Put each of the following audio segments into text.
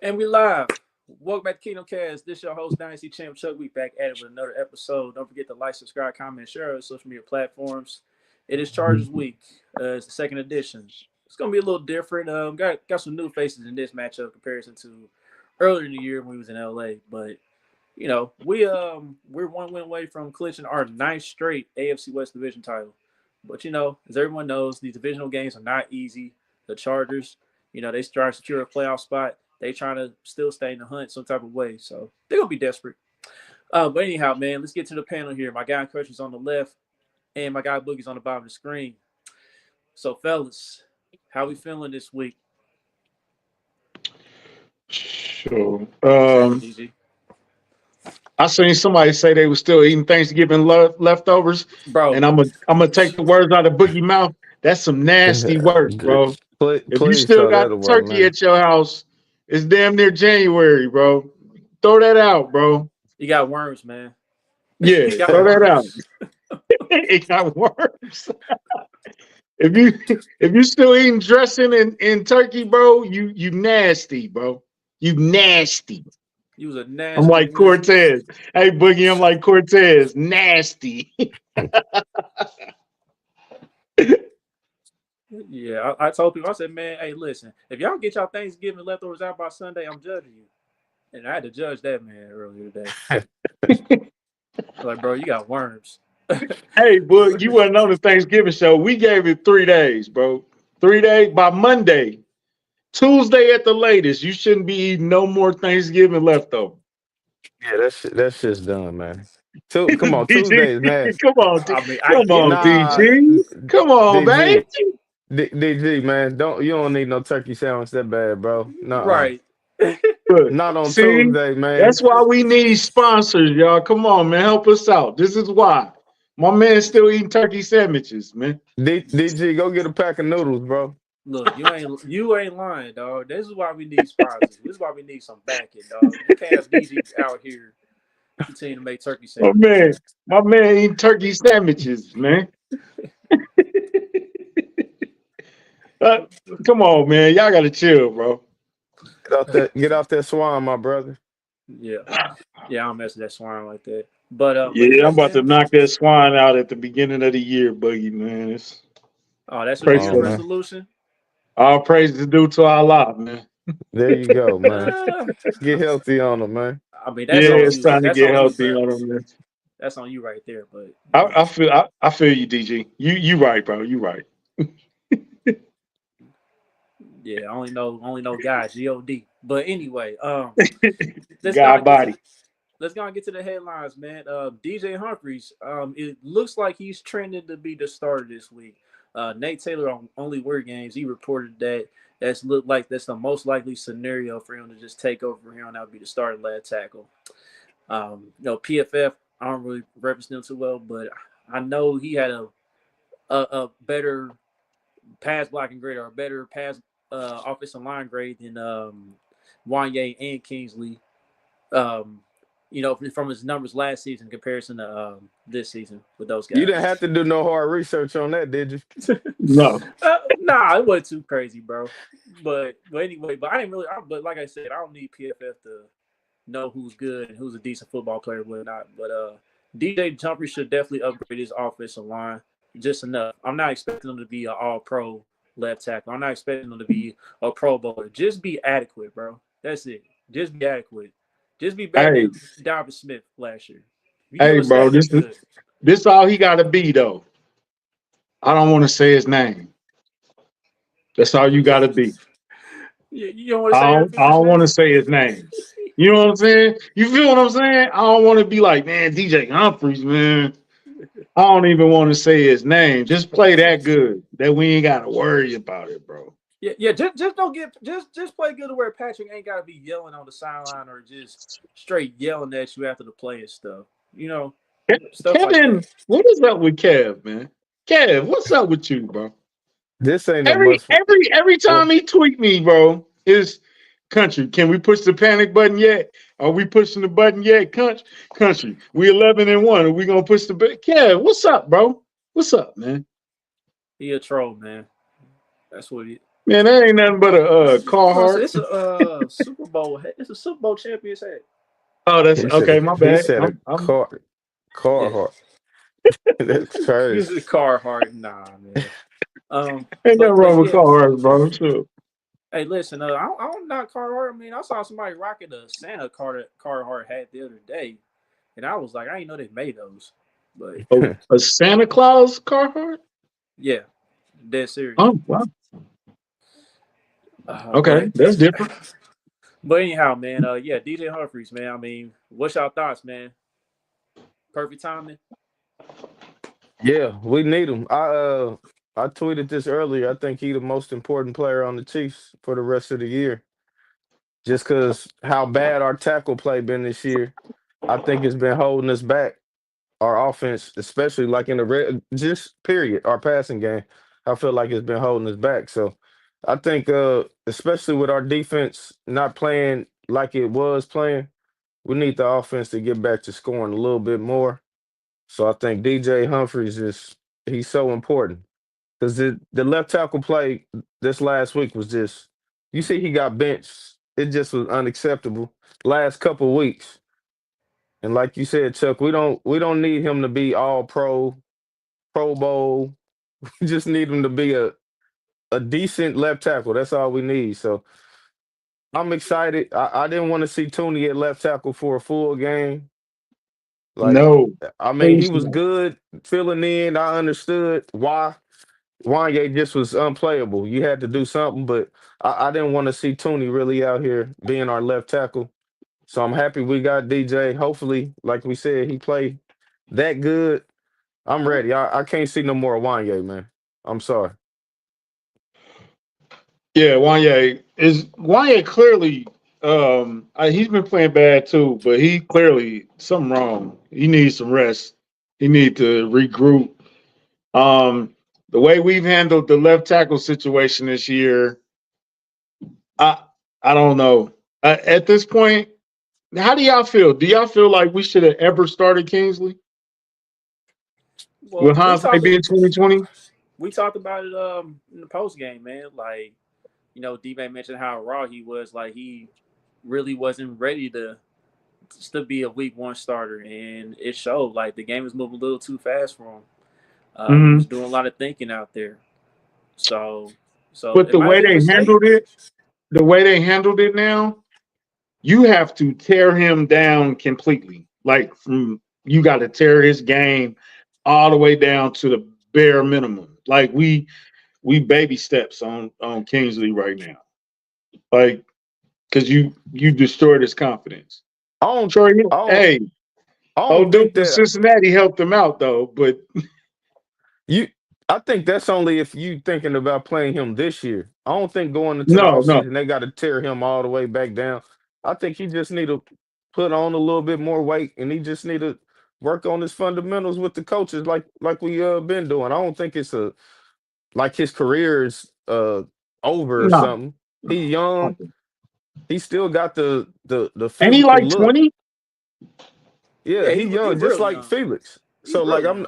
And we live. Welcome back to Kingdom Cast. This is your host, Dynasty Champ Chuck. We back at it with another episode. Don't forget to like, subscribe, comment, share our social media platforms. It is Chargers Week. It's the second edition. It's gonna be a little different. Got some new faces in this matchup comparison to earlier in the year when we was in LA. But we're one win away from clinching our ninth straight AFC West division title. But as everyone knows, these divisional games are not easy. The Chargers, they try to secure a playoff spot. They trying to still stay in the hunt some type of way. So they're going to be desperate. But anyhow, man, let's get to the panel here. My guy Crush is on the left, and my guy Boogie's on the bottom of the screen. So, fellas, how we feeling this week? Sure. I seen somebody say they were still eating Thanksgiving leftovers, bro. And I'm gonna take the words out of Boogie mouth. That's some nasty work, bro. If you still got turkey at your house, it's damn near January, bro. Throw that out, bro. You got worms, man. Yeah, throw that out. It got worms. If you still eating dressing and turkey, bro, you nasty, bro. You nasty. You was a nasty. I'm like Cortez. Hey, Boogie, I'm like Cortez. Nasty. Yeah, I told people, I said, man, hey, listen, if y'all get y'all Thanksgiving leftovers out by Sunday, I'm judging you. And I had to judge that man earlier today. Like, bro, you got worms. Hey, Boog, you wasn't on the Thanksgiving show. We gave it 3 days, bro. 3 days by Monday. Tuesday at the latest. You shouldn't be eating no more Thanksgiving leftover. Yeah, that shit's done, man. Come on, Tuesday is nasty. Come on, DG. Come on, baby. DG, man, you don't need no turkey sandwich that bad, bro. No, right. Not on Tuesday, man. That's why we need sponsors, y'all. Come on, man, help us out. This is why my man's still eating turkey sandwiches, man. DG, go get a pack of noodles, bro. Look, you ain't lying, dog. This is why we need sponsors. This is why we need some backing, dog. You can't have DG out here continue to make turkey sandwiches. My man eating turkey sandwiches, man. Come on, man. Y'all gotta chill, bro. Get off that swine, my brother. Yeah, I don't mess with that swine like that. But I'm about to knock that swine out at the beginning of the year, Boogie, man. That's a new resolution. All praise is due to Allah, man. There you go, man. Get healthy on them, man. I mean, it's time to get healthy on them, man. That's on you right there, but I feel you, DG. You right, bro. You right. Yeah, I only know guys, God. But anyway, let's go and get to the headlines, man. DJ Humphries, it looks like he's trending to be the starter this week. Nate Taylor on Only Word Games, he reported that that's the most likely scenario for him to just take over for him. That would be the starting left tackle. PFF, I don't really represent him too well, but I know he had a better pass blocking grade or a better pass offensive line grade than Wanye and Kingsley. From his numbers last season in comparison to this season with those guys. You didn't have to do no hard research on that, did you? No. Nah, it wasn't too crazy, bro. But anyway, I didn't really. But like I said, I don't need PFF to know who's good and who's a decent football player, whatnot. But DJ Humphries should definitely upgrade his offensive line just enough. I'm not expecting him to be an all-pro left tackle. I'm not expecting him to be a Pro Bowler. Just be adequate, bro. That's it. Just be adequate. Just be better than Dalvin Smith last year. Hey, bro, this all he got to be, though. I don't want to say his name. That's all you got to be. You don't want to say I don't want to say his name. You know what I'm saying? You feel what I'm saying? I don't want to be like, man, DJ Humphries, man. I don't even want to say his name. Just play that good that we ain't got to worry about it, bro. Yeah. Just don't just play good to where Patrick ain't got to be yelling on the sideline or just straight yelling at you after the play and stuff. Kevin, like what is up with Kev, man? Kev, what's up with you, bro? This ain't every time he tweet me, bro, is country. Can we push the panic button yet? Are we pushing the button yet? Country. We 11-1. Are we gonna push the button? Kev, what's up, bro? What's up, man? He a troll, man. That's Man, that ain't nothing but a Carhartt. It's a Super Bowl hat. It's a Super Bowl champions hat. Oh, that's He said okay. a, My he bad. said a I'm car Yeah, heart. That's crazy. this is Carhartt. Nah, man. ain't nothing But wrong with yeah. Carhartt, bro. Sure. Hey, listen. I don't not Carhartt. I mean, I saw somebody rocking a Santa Carhartt hat the other day, and I was like, I didn't know they made those. But Oh, a Santa Claus Carhartt? yeah, dead serious. Oh, wow. Okay, But that's different. but anyhow, man. Yeah, DJ Humphries, man. I mean, what's your thoughts, man? Perfect timing. Yeah, we need him. I tweeted this earlier. I think he the most important player on the Chiefs for the rest of the year. Just because how bad our tackle play been this year, I think it's been holding us back. Our offense, especially like in the red, just period, our passing game, I feel like it's been holding us back. So I think, especially with our defense not playing like it was playing, we need the offense to get back to scoring a little bit more. So I think DJ Humphries he's so important because the left tackle play this last week was just you see he got benched. It just was unacceptable last couple weeks. And like you said, Chuck, we don't need him to be all Pro Bowl. We just need him to be a decent left tackle. That's all we need. So I'm excited. I didn't want to see Tooney at left tackle for a full game. Like, No, I mean, he please was no. good filling in. I understood why Wanye just was unplayable. You had to do something, but I didn't want to see Tooney really out here being our left tackle. So I'm happy we got DJ. Hopefully, like we said, he played that good. I'm ready. I can't see no more Wanye, man. I'm sorry. Yeah, Wanye clearly he's been playing bad too, but he clearly something wrong. He needs some rest. He needs to regroup. Um, the way we've handled the left tackle situation this year, I I don't know. At this point, how do y'all feel? Do y'all feel like we should have ever started Kingsley Well, with hindsight being 2020? we talked about it in the post game, man. Like, D-Bay mentioned how raw he was. Like, he really wasn't ready to be a week one starter, and it showed. Like, the game was moving a little too fast for him. He Mm-hmm. was doing a lot of thinking out there. So But it might have been a mistake. the way they handled it now, you have to tear him down completely. Like you got to tear his game all the way down to the bare minimum. Like we baby steps on Kingsley right now. Like because you destroyed his confidence. I don't, Sure, I don't, hey, I don't old dude think from that Cincinnati helped him out though. But you. I think that's only if you thinking about playing him this year. I don't think going into the no, offseason they got to tear him all the way back down. I think he just need to put on a little bit more weight, and he just need to work on his fundamentals with the coaches, like we been doing. I don't think it's a like his career is over or no. something. He young. He still got the And he physical like look. 20? Yeah, Yeah, he he young, just real like young. Felix. He So like real young.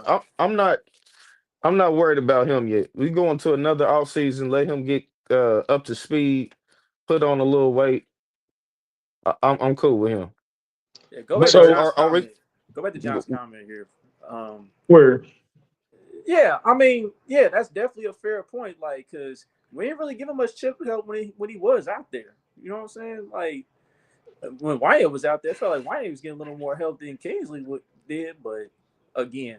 I'm not worried about him yet. We go into another offseason, let him get up to speed, put on a little weight. I'm cool with him. Yeah, go back But to So John's are we? comment. Go back to John's comment here. Um, where yeah, I mean, yeah, that's definitely a fair point. Like, cause we didn't really give him much chip help when he was out there. You know what I'm saying? Like when Wyatt was out there, I felt like Wyatt was getting a little more help than Kingsley did. But again,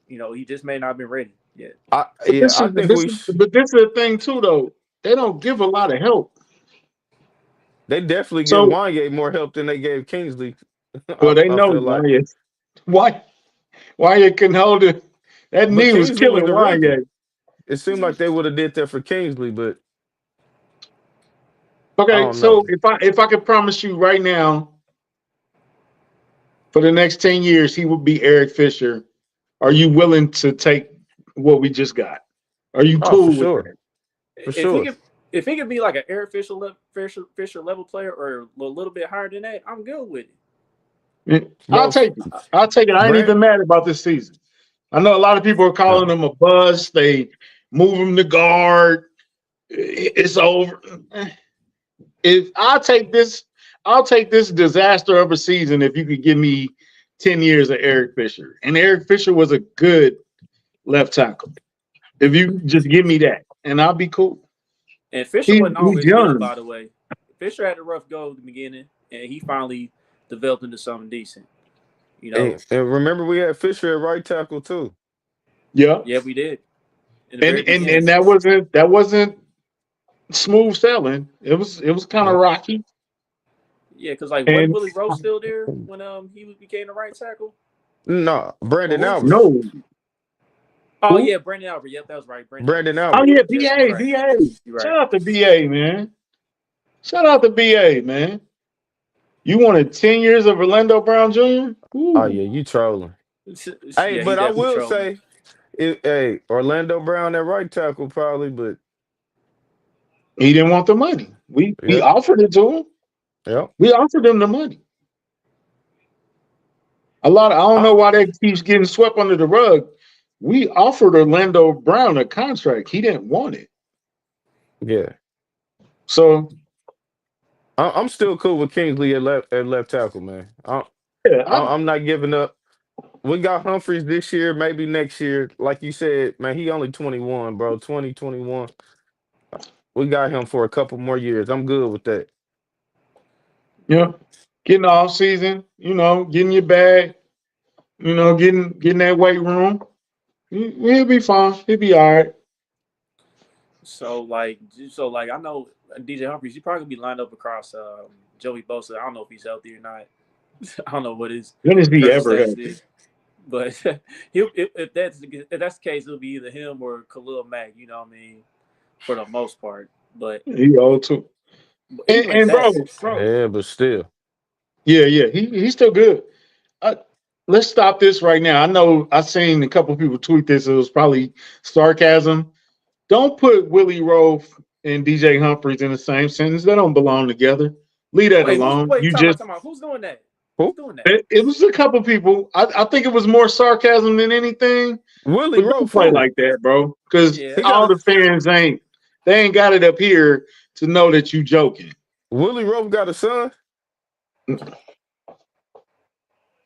he just may not have been ready yet. but Yeah, I think this is the thing too though. They don't give a lot of help. they definitely give So Wanye more help than they gave Kingsley. well they I know feel like, why you couldn't hold it. That but knee was Kingsley was killing the rookie. Wanye. It seemed like they would have did that for Kingsley, but I Okay, don't know. so if I could promise you right now, for the next 10 years, he would be Eric Fisher. Are you willing to take what we just got? Are you Oh, for cool with sure, that? for If he sure. could, if he could be like an Eric Fisher level player or a little bit higher than that, I'm good with it. I'll Bro, take it. I'll take it. I ain't Brand even mad about this season. I know a lot of people are calling no. him a bust. They move him to guard. It's over. If I'll take this disaster of a season if you could give me 10 years of Eric Fisher. And Eric Fisher was a good left tackle. If you just give me that, and I'll be cool. And Fisher wasn't always good, young. by the way. Fisher had a rough go at the beginning, and he finally developed into something decent. You know. And remember, we had Fisher at right tackle too. Yeah. Yeah, we did. And that wasn't smooth sailing. It was kind of rocky. Yeah, because wasn't Willie Rowe still there when he became the right tackle? No, Brandon Albert. No. Oh yeah, Brandon Albert. Yep, that was right. Brandon Albert. Oh yeah, BA. Right. Shout out to BA, man. You wanted 10 years of Orlando Brown Jr.? Ooh. Oh yeah, you trolling. Hey, but I will say, Orlando Brown at right tackle probably, but he didn't want the money. We offered it to him. Yeah, we offered him the money. I don't know why that keeps getting swept under the rug. We offered Orlando Brown a contract. He didn't want it. Yeah. So I'm still cool with Kingsley at left tackle, man. I'm not giving up. We got Humphries this year, maybe next year. Like you said, man, he only 21, bro. 21. We got him for a couple more years. I'm good with that. Yeah. Getting off season, getting your bag, getting that weight room. He'll be fine. He'll be all right. So I know DJ Humphries, he probably gonna be lined up across Joey Bosa. I don't know if he's healthy or not. I don't know what his when is he ever healthy? But if that's the case, it'll be either him or Khalil Mack. You know what I mean? For the most part, but he old too. And bro, yeah, but still, yeah, he's still good. Let's stop this right now. I know I've seen a couple of people tweet this. It was probably sarcasm. Don't put Willie Rowe and DJ Humphries in the same sentence. They don't belong together. Leave that alone. Talk about who's doing that? Who's doing that? It was a couple of people. I think it was more sarcasm than anything. Willie Rowe play like that, bro. Because all the fans ain't got it up here to know that you joking. Willie Rowe got a son.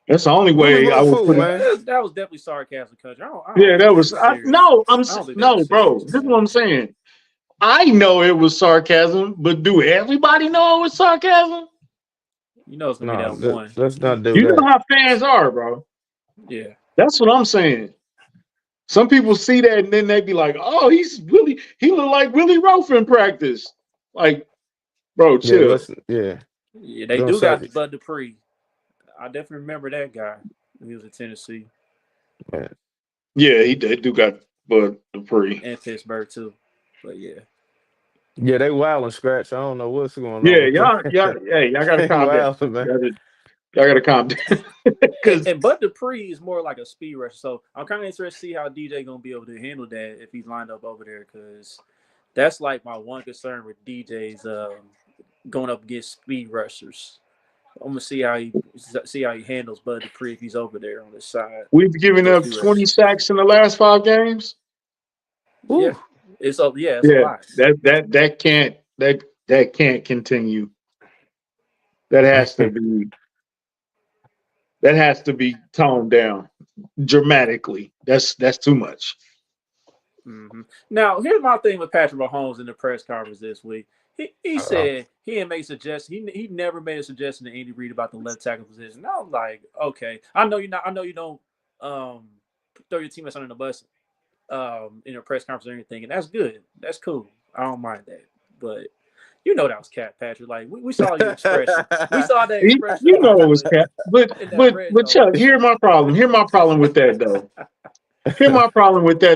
That's the only way I would put it. That was definitely sarcasm, country. That was no, bro. This is what I'm saying. I know it was sarcasm, but do everybody know it was sarcasm? You know it's gonna be that one. Let's not do that. You know how fans are, bro. Yeah, that's what I'm saying. Some people see that and then they be like, "Oh, he look like Willie Rowe in practice." Like, bro, chill. Yeah, they do got Bud Dupree. I definitely remember that guy when he was in Tennessee. Man. Yeah, they do got Bud Dupree. And Pittsburgh too. But yeah. Yeah, they wild and scratch. I don't know what's going on. Yeah, y'all gotta calm down. Y'all gotta calm down. and Bud Dupree is more like a speed rush. So I'm kind of interested to see how DJ gonna be able to handle that if he's lined up over there, because that's like my one concern with DJ's going up against speed rushers. I'm gonna see how he handles Bud Dupree if he's over there on this side. We've given up 20 sacks in the last 5 games. Ooh. Yeah, it's a lot. That can't continue. That has to be toned down dramatically. That's too much. Mm-hmm. Now, here's my thing with Patrick Mahomes in the press conference this week. He said he didn't make suggestions. He never made a suggestion to Andy Reid about the left tackle position. I was like, okay, I know you don't throw your teammates under the bus in a press conference or anything, and that's good. That's cool. I don't mind that. But that was cap, Patrick. Like we saw your expression. We saw that expression. It was cap. But Chuck, here's my problem. Here's my problem with that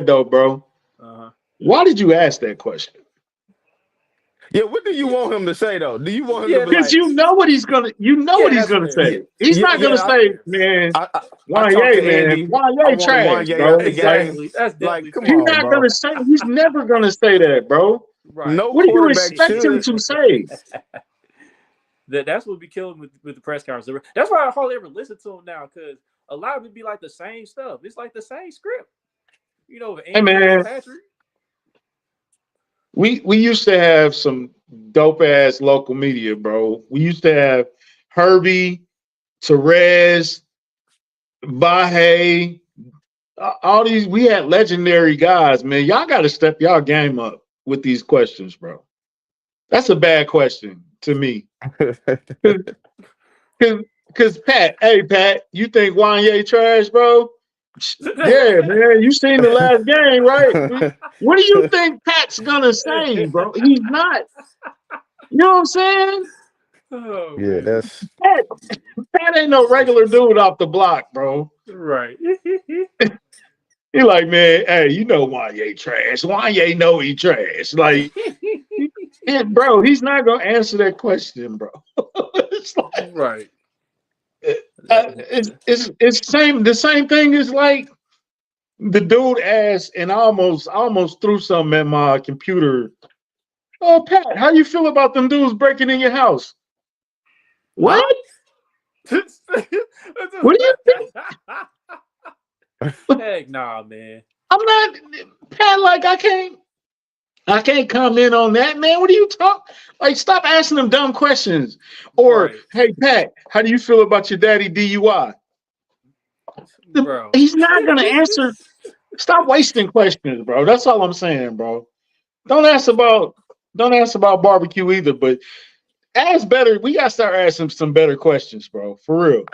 though. Bro. Uh-huh. Why did you ask that question? Yeah, what do you want him to say though? Do you want him to be because you know what he's gonna say. He's not gonna say, man, Wanye trash, bro. Exactly. That's definitely come on, not gonna say. He's never gonna say that, bro. Right. No, what do you expect him to say? That's what be killing with the press conference. That's why I hardly ever listen to him now, because a lot of it be like the same stuff. It's like the same script. Hey man, Patrick. We used to have some dope ass local media, bro. We used to have Herbie, Therese, Bahe, all these. We had legendary guys, man. Y'all got to step y'all game up with these questions, bro. That's a bad question to me. Cause Pat, hey Pat, you think Wanye trash, bro? Yeah, man. You seen the last game, right? What do you think Pat's gonna say, bro? He's not. You know what I'm saying? Oh, Yeah, man. that's Pat ain't no regular dude off the block, bro. Right. He like, man, hey, you know Wanye trash. Wanye know he trash. Like, bro, he's not gonna answer that question, bro. It's like, Right. the same thing is like the dude asked and I almost threw something at my computer. Oh, Pat, how you feel about them dudes breaking in your house? What? Huh? What do you think? Heck nah, man. I'm not Pat. Like I can't comment on that, man. What are you talking? Like, stop asking them dumb questions. Or, Right. hey, Pat, how do you feel about your daddy DUI? Bro. He's not gonna answer. Stop wasting questions, bro. That's all I'm saying, bro. Don't ask about barbecue either, but ask better. We gotta start asking some better questions, bro. For real.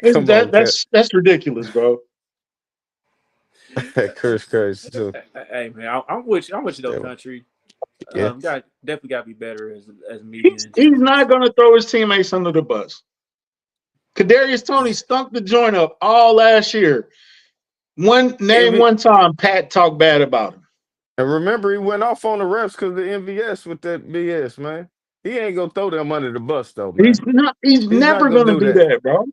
come on, Pat. That's ridiculous, bro. Chris crazy too. Hey man, I'm with you. I'm with you though, Yeah. country. Yeah. Definitely got to be better as media. He's not gonna throw his teammates under the bus. Kadarius Toney stunk the joint up all last year. One time Pat talked bad about him. And remember, he went off on the refs because of the MVS with that BS, man. He ain't gonna throw them under the bus though, man. He's never not gonna do that, bro.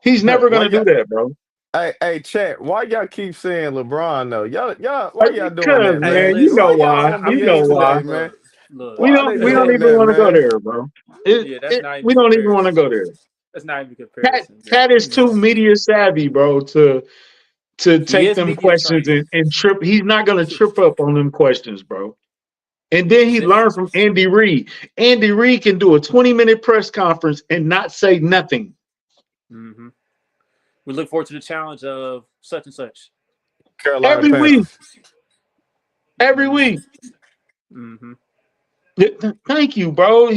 He's never gonna do that, bro. Hey, chat. Why y'all keep saying LeBron though? Y'all, why y'all doing Because, that, Hey, man? man, you listen, know Why y'all why. on You BS know why. today, man? Look. We Why don't they even doing that, want to go man? there, bro. Yeah, that's not even We don't even comparison. want to go there. That's not even comparison. Pat is too media savvy, bro, to He take is them media questions trained. and trip. He's not gonna trip up on them questions, bro. And then he learned from Andy Reid. Andy Reid can do a 20-minute press conference and not say nothing. Mm-hmm. We look forward to the challenge of such and such. Carolina Every week. Panthers. Every week. Mm-hmm. Thank you, bro.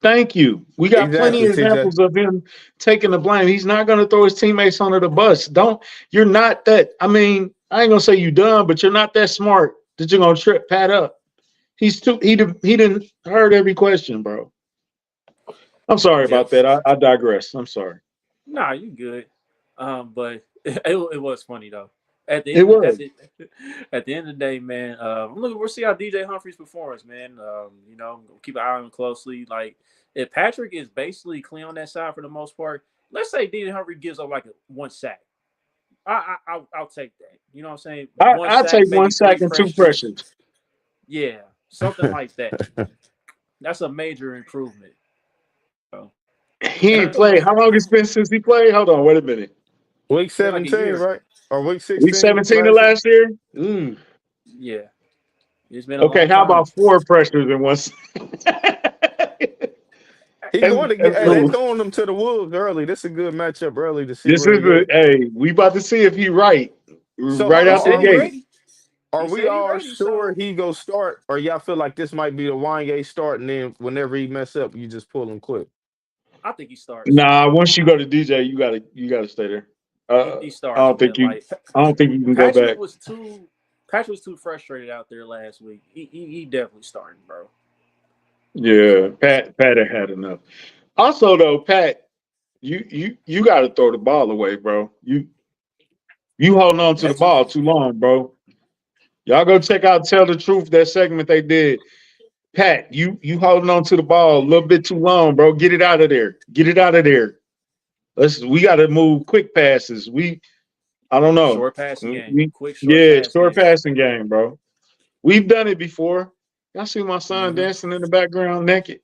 Thank you. We got plenty Exactly, of TJ. examples of him taking the blame. He's not going to throw his teammates under the bus. You're not that. I mean, I ain't going to say you dumb, but you're not that smart that you're going to trip Pat up. He didn't heard every question, bro. I'm sorry about that. I digress. I'm sorry. Nah, you good. But it was funny though. At the It end, was. at the end of the day, man. We'll see how DJ Humphries performs, man. Keep an eye on him closely. Like if Patrick is basically clean on that side for the most part, let's say DJ Humphries gives up like one sack. I'll take that. You know what I'm saying? I'll take maybe 1 sack 3 and 2 pressures. pressures. Yeah, something like that. That's a major improvement. So, He ain't played. How long it's been since he played? Hold on, wait a minute. Week been like a 17, year. right? Or week Week 16 17 of last year? Yeah, it's been a Okay, long how time. about 4 pressures in 1 He going to get. That's Hey, they cool. throwing him to the wolves early. This is a good matchup early to see This where is he at. we about to see if he right. So Right hold He out the said on, he gate. ready. are He we said he all ready. sure So he go start, or y'all feel like this might be the Wanye start, and then whenever he mess up, you just pull him quick? I think he starts. Nah, once you go to DJ, you gotta stay there. He I starts, don't man. think you Like I don't think you can go Patrick back. was too frustrated out there last week. He definitely starting, bro. Yeah, So Pat had enough. Also though, Pat, you gotta throw the ball away, bro. You holding on to the that's what. ball too long, bro. Y'all go check out Tell the Truth, that segment they did. Pat, you holding on to the ball a little bit too long, bro. Get it out of there. Get it out of there. We gotta move quick passes. I don't know. Short passing game. Quick short Yeah, pass short game. passing game, bro. We've done it before. Y'all see my son Mm-hmm. dancing in the background naked.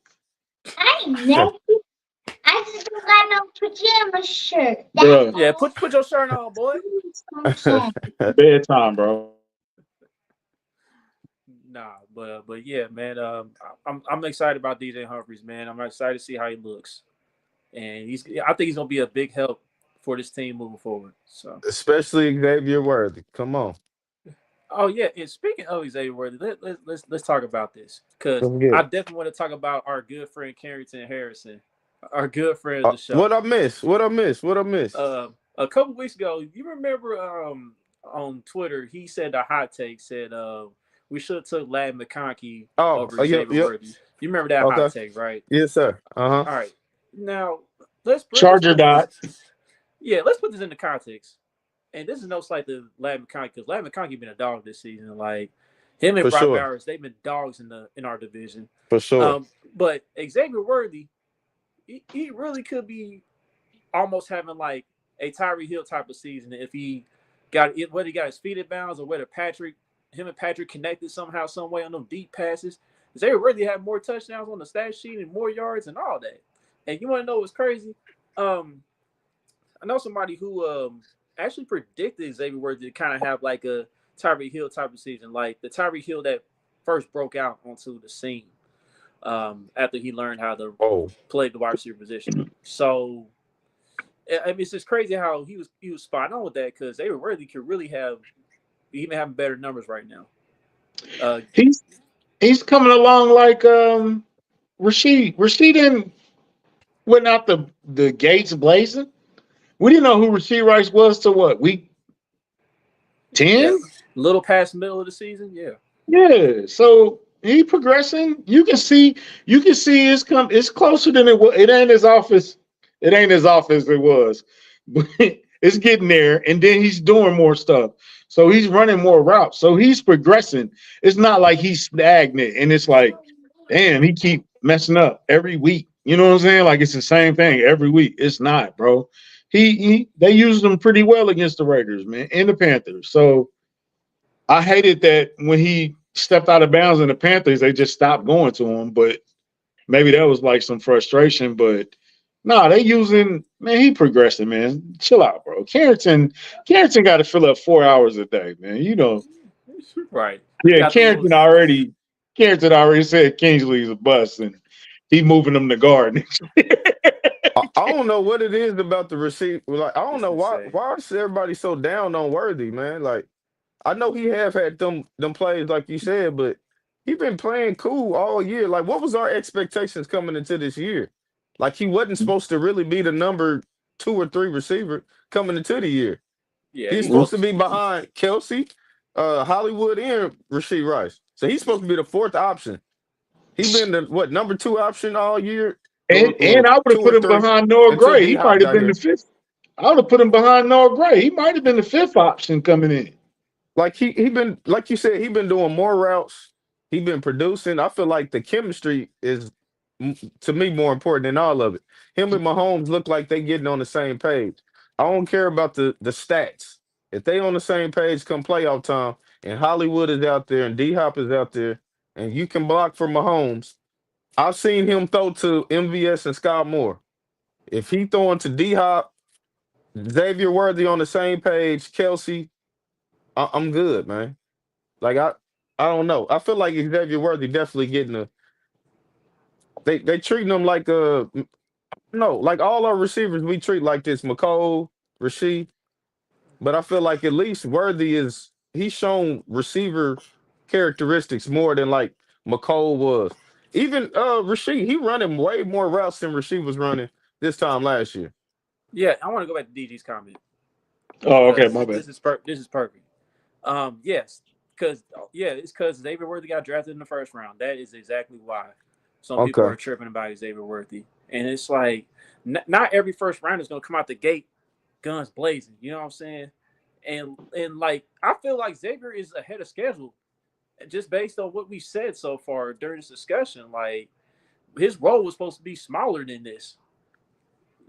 I just don't got no pajama shirt. Bruh, Yeah, put your shirt on, boy. bedtime, bro. Nah, but yeah, man. I'm excited about DJ Humphries, man. I'm excited to see how he looks, and I think he's gonna be a big help for this team moving forward. So. Especially Xavier Worthy. Come on. Oh yeah, and speaking of Xavier Worthy, let's talk about this because Let's get I it. definitely want to talk about our good friend Carrington Harrison, our good friend of the What show. I miss? What I miss? What I miss? A couple weeks ago, you remember on Twitter he said the hot take said we should have took Lad McConkey Oh, over yep, Xavier yep. Worthy. You remember that hot Okay. take, right? Yes, sir. Uh-huh. All right, now let's Charger put dot. this. Yeah, let's put this into context. And this is no slight to Lad McConkey because Lad McConkey been a dog this season. Like him and For Brock sure. Bowers, they've been dogs in our division. For sure. But Xavier Worthy, he really could be almost having like a Tyree Hill type of season if he got it, whether he got his feet in bounds or whether him and Patrick connected somehow, some way on them deep passes. Xavier Worthy had more touchdowns on the stat sheet and more yards and all that. And you want to know what's crazy? I know somebody who actually predicted Xavier Worthy to kind of have like a Tyreek Hill type of season, like the Tyreek Hill that first broke out onto the scene after he learned how to Oh, play the wide receiver position. So I mean, it's just crazy how he was spot on with that because Xavier Worthy could really have even having better numbers right now. He's coming along like Rasheed. Rasheed didn't went out the gates blazing. We didn't know who Rasheed Rice was till what, week Yeah, 10? little past the middle of the season. Yeah, Yeah. So he progressing. You can see it's closer than it was. It ain't as off as it was. But it's getting there. And then he's doing more stuff. So he's running more routes. So he's progressing. It's not like he's stagnant and it's like, damn, he keep messing up every week. You know what I'm saying? Like it's the same thing every week. It's not, bro. They used him pretty well against the Raiders, man, and the Panthers. So I hated that when he stepped out of bounds in the Panthers, they just stopped going to him. But maybe that was like some frustration. But no, they using, man, he progressing, man. Chill out, bro. Carrington got to fill up 4 hours a day, man. You know, right. yeah, Got the little Carrington already said Kingsley's a bust and he moving them to guard. I don't know what it is about the receiver. Like, I don't It's know why. insane. Why is everybody so down on Worthy, man? Like, I know he have had them plays, like you said, but he been playing cool all year. Like, what was our expectations coming into this year? Like, he wasn't supposed to really be the number 2 or 3 receiver coming into the year. Yeah, He's he supposed was. to be behind Kelce, Hollywood, and Rasheed Rice. So he's supposed to be the 4th option. He been the number 2 option all year, And or I would have two put or him three behind Noah until Gray. D He Hop might have got been the here. fifth. I would have put him behind Noah Gray. He might have been the 5th option coming in. Like he been, like you said, he been doing more routes. He been producing. I feel like the chemistry is to me more important than all of it. Him and Mahomes look like they getting on the same page. I don't care about the stats. If they on the same page come playoff time, and Hollywood is out there and D Hop is out there, and you can block for Mahomes. I've seen him throw to MVS and Scott Moore. If he throwing to D Hop, Xavier Worthy on the same page, Kelsey, I'm good, man. Like I don't know. I feel like Xavier Worthy definitely getting a. They treating him like no, like all our receivers we treat like this. McCole, Rasheed, but I feel like at least Worthy he's shown receiver characteristics more than like McCole was. Even Rasheed, he running way more routes than Rasheed was running this time last year. Yeah, I want to go back to DG's comment Oh, okay, because my bad. this is perfect. Yes, because it's because Xavier Worthy got drafted in the first round. That is exactly why some people Okay. are tripping about Xavier Worthy, and it's like not every first round is going to come out the gate guns blazing. You know what I'm saying? And like I feel like Xavier is ahead of schedule just based on what we said so far during this discussion. Like his role was supposed to be smaller than this.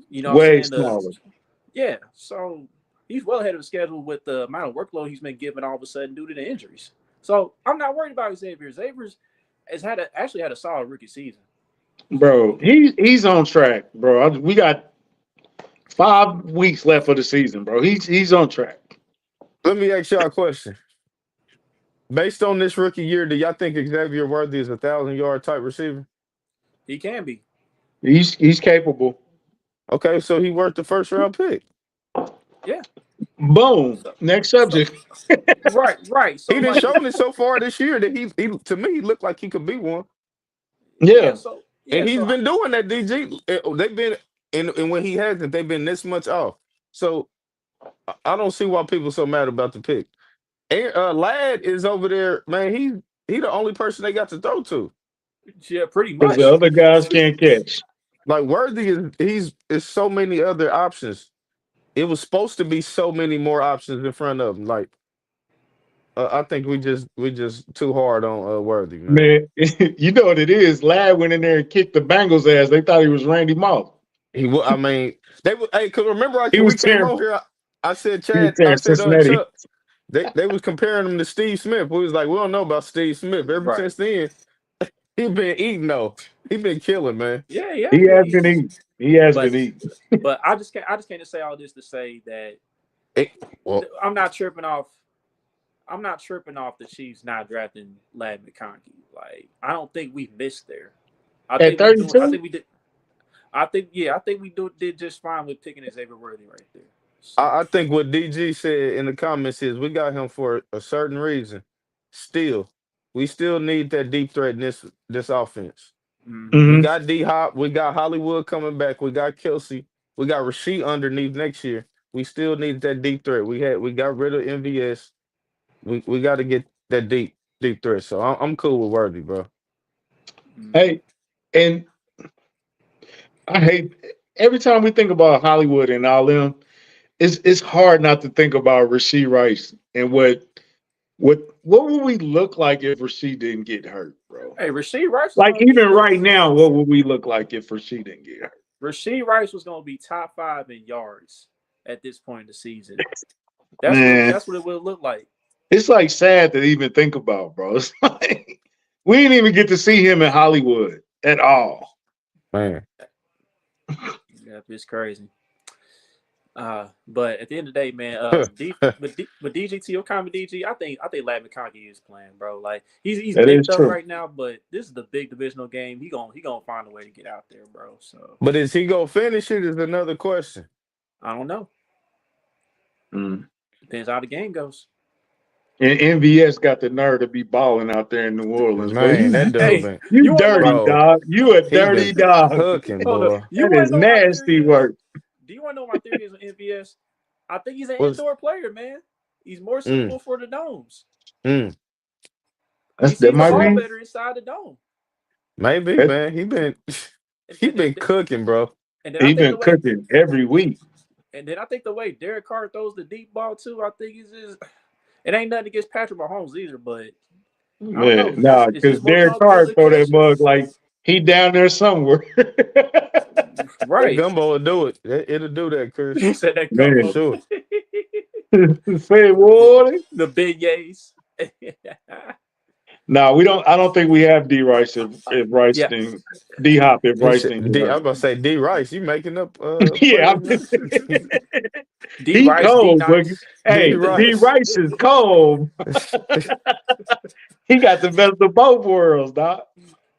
You know what I'm Way saying? smaller. Yeah, so he's well ahead of schedule with the amount of workload he's been given all of a sudden due to the injuries. So I'm not worried about Xavier. Xavier's actually had a solid rookie season. bro. He's on track, bro. We got 5 weeks left of the season, bro. He's on track. Let me ask y'all a question. Based on this rookie year, do y'all think Xavier Worthy is 1,000-yard type receiver? He can be. He's capable. Okay, so he worth the first round pick. Yeah. Boom. So, Next so subject. right. So He done like, shown it so far this year that he to me he looked like he could be one. yeah. Yeah. So yeah. And he's So been doing that, DG. They've been and when he hasn't, they've been this much off. So I don't see why people so mad about the pick. And Ladd is over there, man. He the only person they got to throw to. yeah, pretty Because much. the other guys can't catch. Like Worthy is so many other options. It was supposed to be so many more options in front of him. Like I think we just too hard on Worthy, man. Man, you know what it is. Ladd went in there and kicked the Bengals ass. They thought he was Randy Moss. I mean, they would. Hey, cause remember, He we was came tearing on here. I said he was Chad. I tearing said Cincinnati. Chuck. They was comparing him to Steve Smith. We was like, we don't know about Steve Smith. Ever Right. since then, he been eating though. He been killing, man. Yeah. He has He been has been eating. eating. He has But been eating. I just can't. I just can't say all this to say that It, well, I'm not tripping off. I'm not tripping off the Chiefs not drafting Ladd McConkey. Like I don't think we missed there. I At think we do. I 32? think we did. I think we did just fine with picking Xavier Worthy right there. So I think what DG said in the comments is we got him for a certain reason. Still, we still need that deep threat in this offense. mm-hmm. We Mm-hmm. got D Hop. We got Hollywood coming back. We got Kelsey. We got Rasheed underneath next year. We still need that deep threat. We got rid of MVS. We got to get that deep threat. So I'm cool with Worthy, bro. Mm-hmm. Hey, and I hate every time we think about Hollywood and all them, it's hard not to think about Rasheed Rice and what would we look like if Rasheed didn't get hurt, bro? Hey, Rasheed Rice was Like gonna be even right now, what would we look like if Rasheed didn't get hurt? Rasheed Rice was gonna be top 5 in yards at this point in the season. Man, That's what it would look like. it's like sad to even think about, bro. It's like we didn't even get to see him in Hollywood at all. Man. Yeah, it's crazy. But at the end of the day, man, but DGT, your comment DG, I think Ladd McConkey is playing, bro. Like he's That is nicked up true. right now, but this is the big divisional game. He gonna find a way to get out there, bro. So But is he gonna finish it is another question. I don't know. Mm. Depends how the game goes. And MVS got the nerve to be balling out there in New Orleans, but Man, that dude Hey, been you you wanna know my dirty bro. dog. You a He dirty been dog. cooking, hold up? boy. You That wanna is know what my theory nasty is? work. Do you wanna know what my theory is on MVS? I think he's an Was indoor player, man. He's more mm, suitable for the domes. mm, He That sees the might ball be. better inside the dome. maybe, That, man. And, He and, been and, cooking, bro. and then I he think been the way cooking every week. And then I think the way Derek Carr throws the deep ball too, I think is just it ain't nothing against Patrick Mahomes either, but I don't know. Man, nah, It's because just more Derek comfortable Carr to throw that catch. mug like he down there somewhere. That Right. gumbo will do it. It'll do that, Chris. He said that For Man, gumbo. sure. say water. The beignets. Nah, we don't. I don't think we have D Rice if Rice Yeah. didn't D Hop if He Rice said, didn't get I was hurt. gonna say D Rice. You making up Yeah, players now? D he Rice, D cold, but nice. D hey, D Rice. Rice is cold. He got the best of both worlds, doc.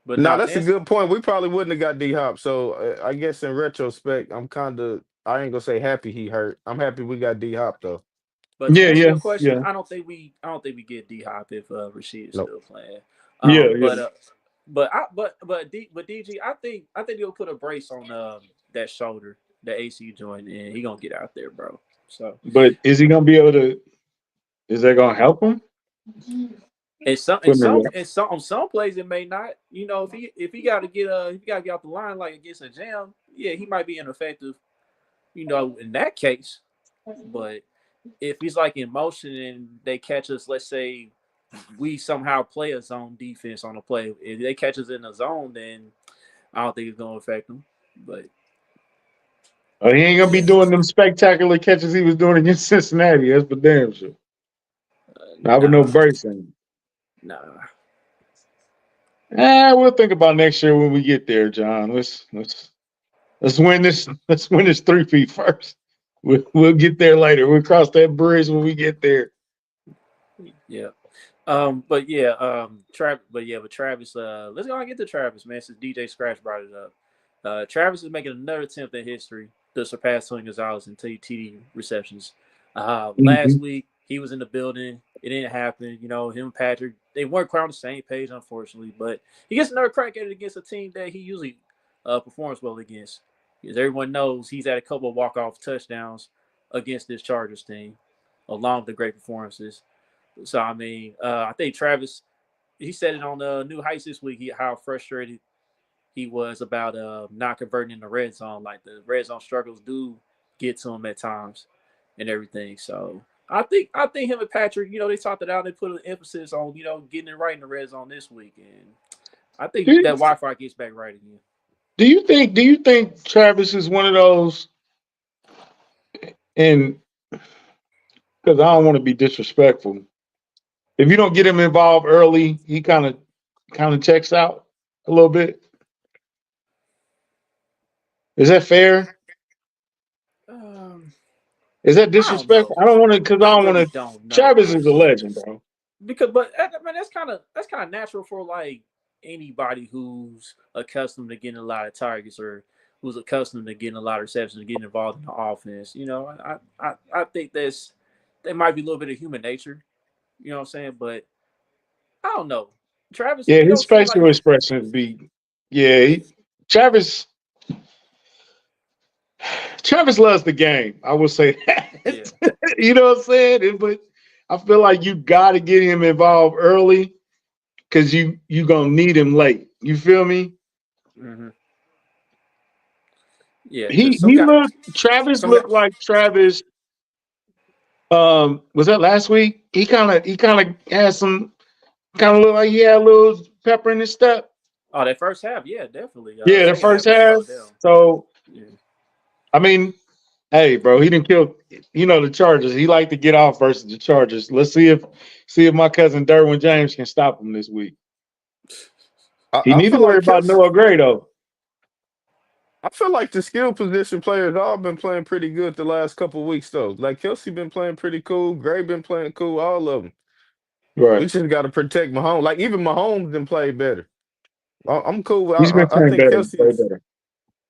But No, now that's a good point. We probably wouldn't have got D Hop. So I guess in retrospect, I ain't gonna say happy he hurt. I'm happy we got D Hop though. to Yeah, answer yeah, your question, yeah, I don't think we get D Hop if Rasheed is Nope. still playing. yeah, yeah. But DG, I think he'll put a brace on that shoulder, the AC joint, and he gonna get out there, bro. So But is he gonna be able to? Is that gonna help him? and Putting it on some plays it may not. You know, if he got to get off the line like against a jam, yeah, he might be ineffective. You know, in that case, but if he's like in motion and they catch us, let's say we somehow play a zone defense on a play. If they catch us in a zone, then I don't think it's gonna affect them. But he ain't gonna be yeah, doing them spectacular catches he was doing against Cincinnati. That's for damn sure. Not with no nah, brace in him. nah. We'll think about next year when we get there, John. Let's win this. Let's win this 3-peat first. We'll get there later. We'll cross that bridge when we get there. Yeah. But Travis, let's go and get to Travis, man, since DJ Scratch brought it up. Travis is making another attempt at history to surpass Tony Gonzalez in TD receptions. Last Mhm. week, he was in the building. It didn't happen. You know, him and Patrick, they weren't quite on the same page, unfortunately. But he gets another crack at it against a team that he usually performs well against. Because everyone knows he's had a couple of walk-off touchdowns against this Chargers team, along with the great performances. So, I mean, I think Travis, he said it on the New Heights this week, how frustrated he was about not converting in the red zone. Like the red zone struggles do get to him at times and everything. So I think him and Patrick, they talked it out. They put an emphasis on getting it right in the red zone this week, and I think Do that Wi-Fi gets back right again. do you think Travis is one of those? And because I don't want to be disrespectful, if you don't get him involved early, he kind of checks out a little bit. Is that fair? Um, Is that I don't know. disrespectful? I don't want to because I I don't want really to. don't know, Travis is a honestly. legend, bro. Because, but I mean, that's kind of natural for like anybody who's accustomed to getting a lot of targets or who's accustomed to getting a lot of receptions and getting involved in the offense. I think that might be a little bit of human nature. You know what I'm saying? But I don't know. Travis, Yeah, he his don't seem like facial expressions be. Yeah, Travis. Travis loves the game. I will say yeah. that. You know what I'm saying? But I feel like you got to get him involved early because you gonna need him late. You feel me? Mm-hmm. Yeah, because He Travis some guy. looked like Travis. Was that last week? He kind of had some kind of look like he had a little pepper in his step. Oh, that first half, yeah, definitely. Yeah, the Second first half was half. slowed down. So Yeah. I mean, hey, bro, he didn't kill. The Chargers. He like to get off versus the Chargers. Let's see if my cousin Derwin James can stop him this week. He I need to feel worry like about Kelsey. Noah Gray though. I feel like the skill position players all been playing pretty good the last couple of weeks though. Like Kelsey been playing pretty cool. Gray been playing cool. All of them. We Right. just got to protect Mahomes. Like even Mahomes done played better. I'm cool. He's been I playing think better. Kelsey Way is. better.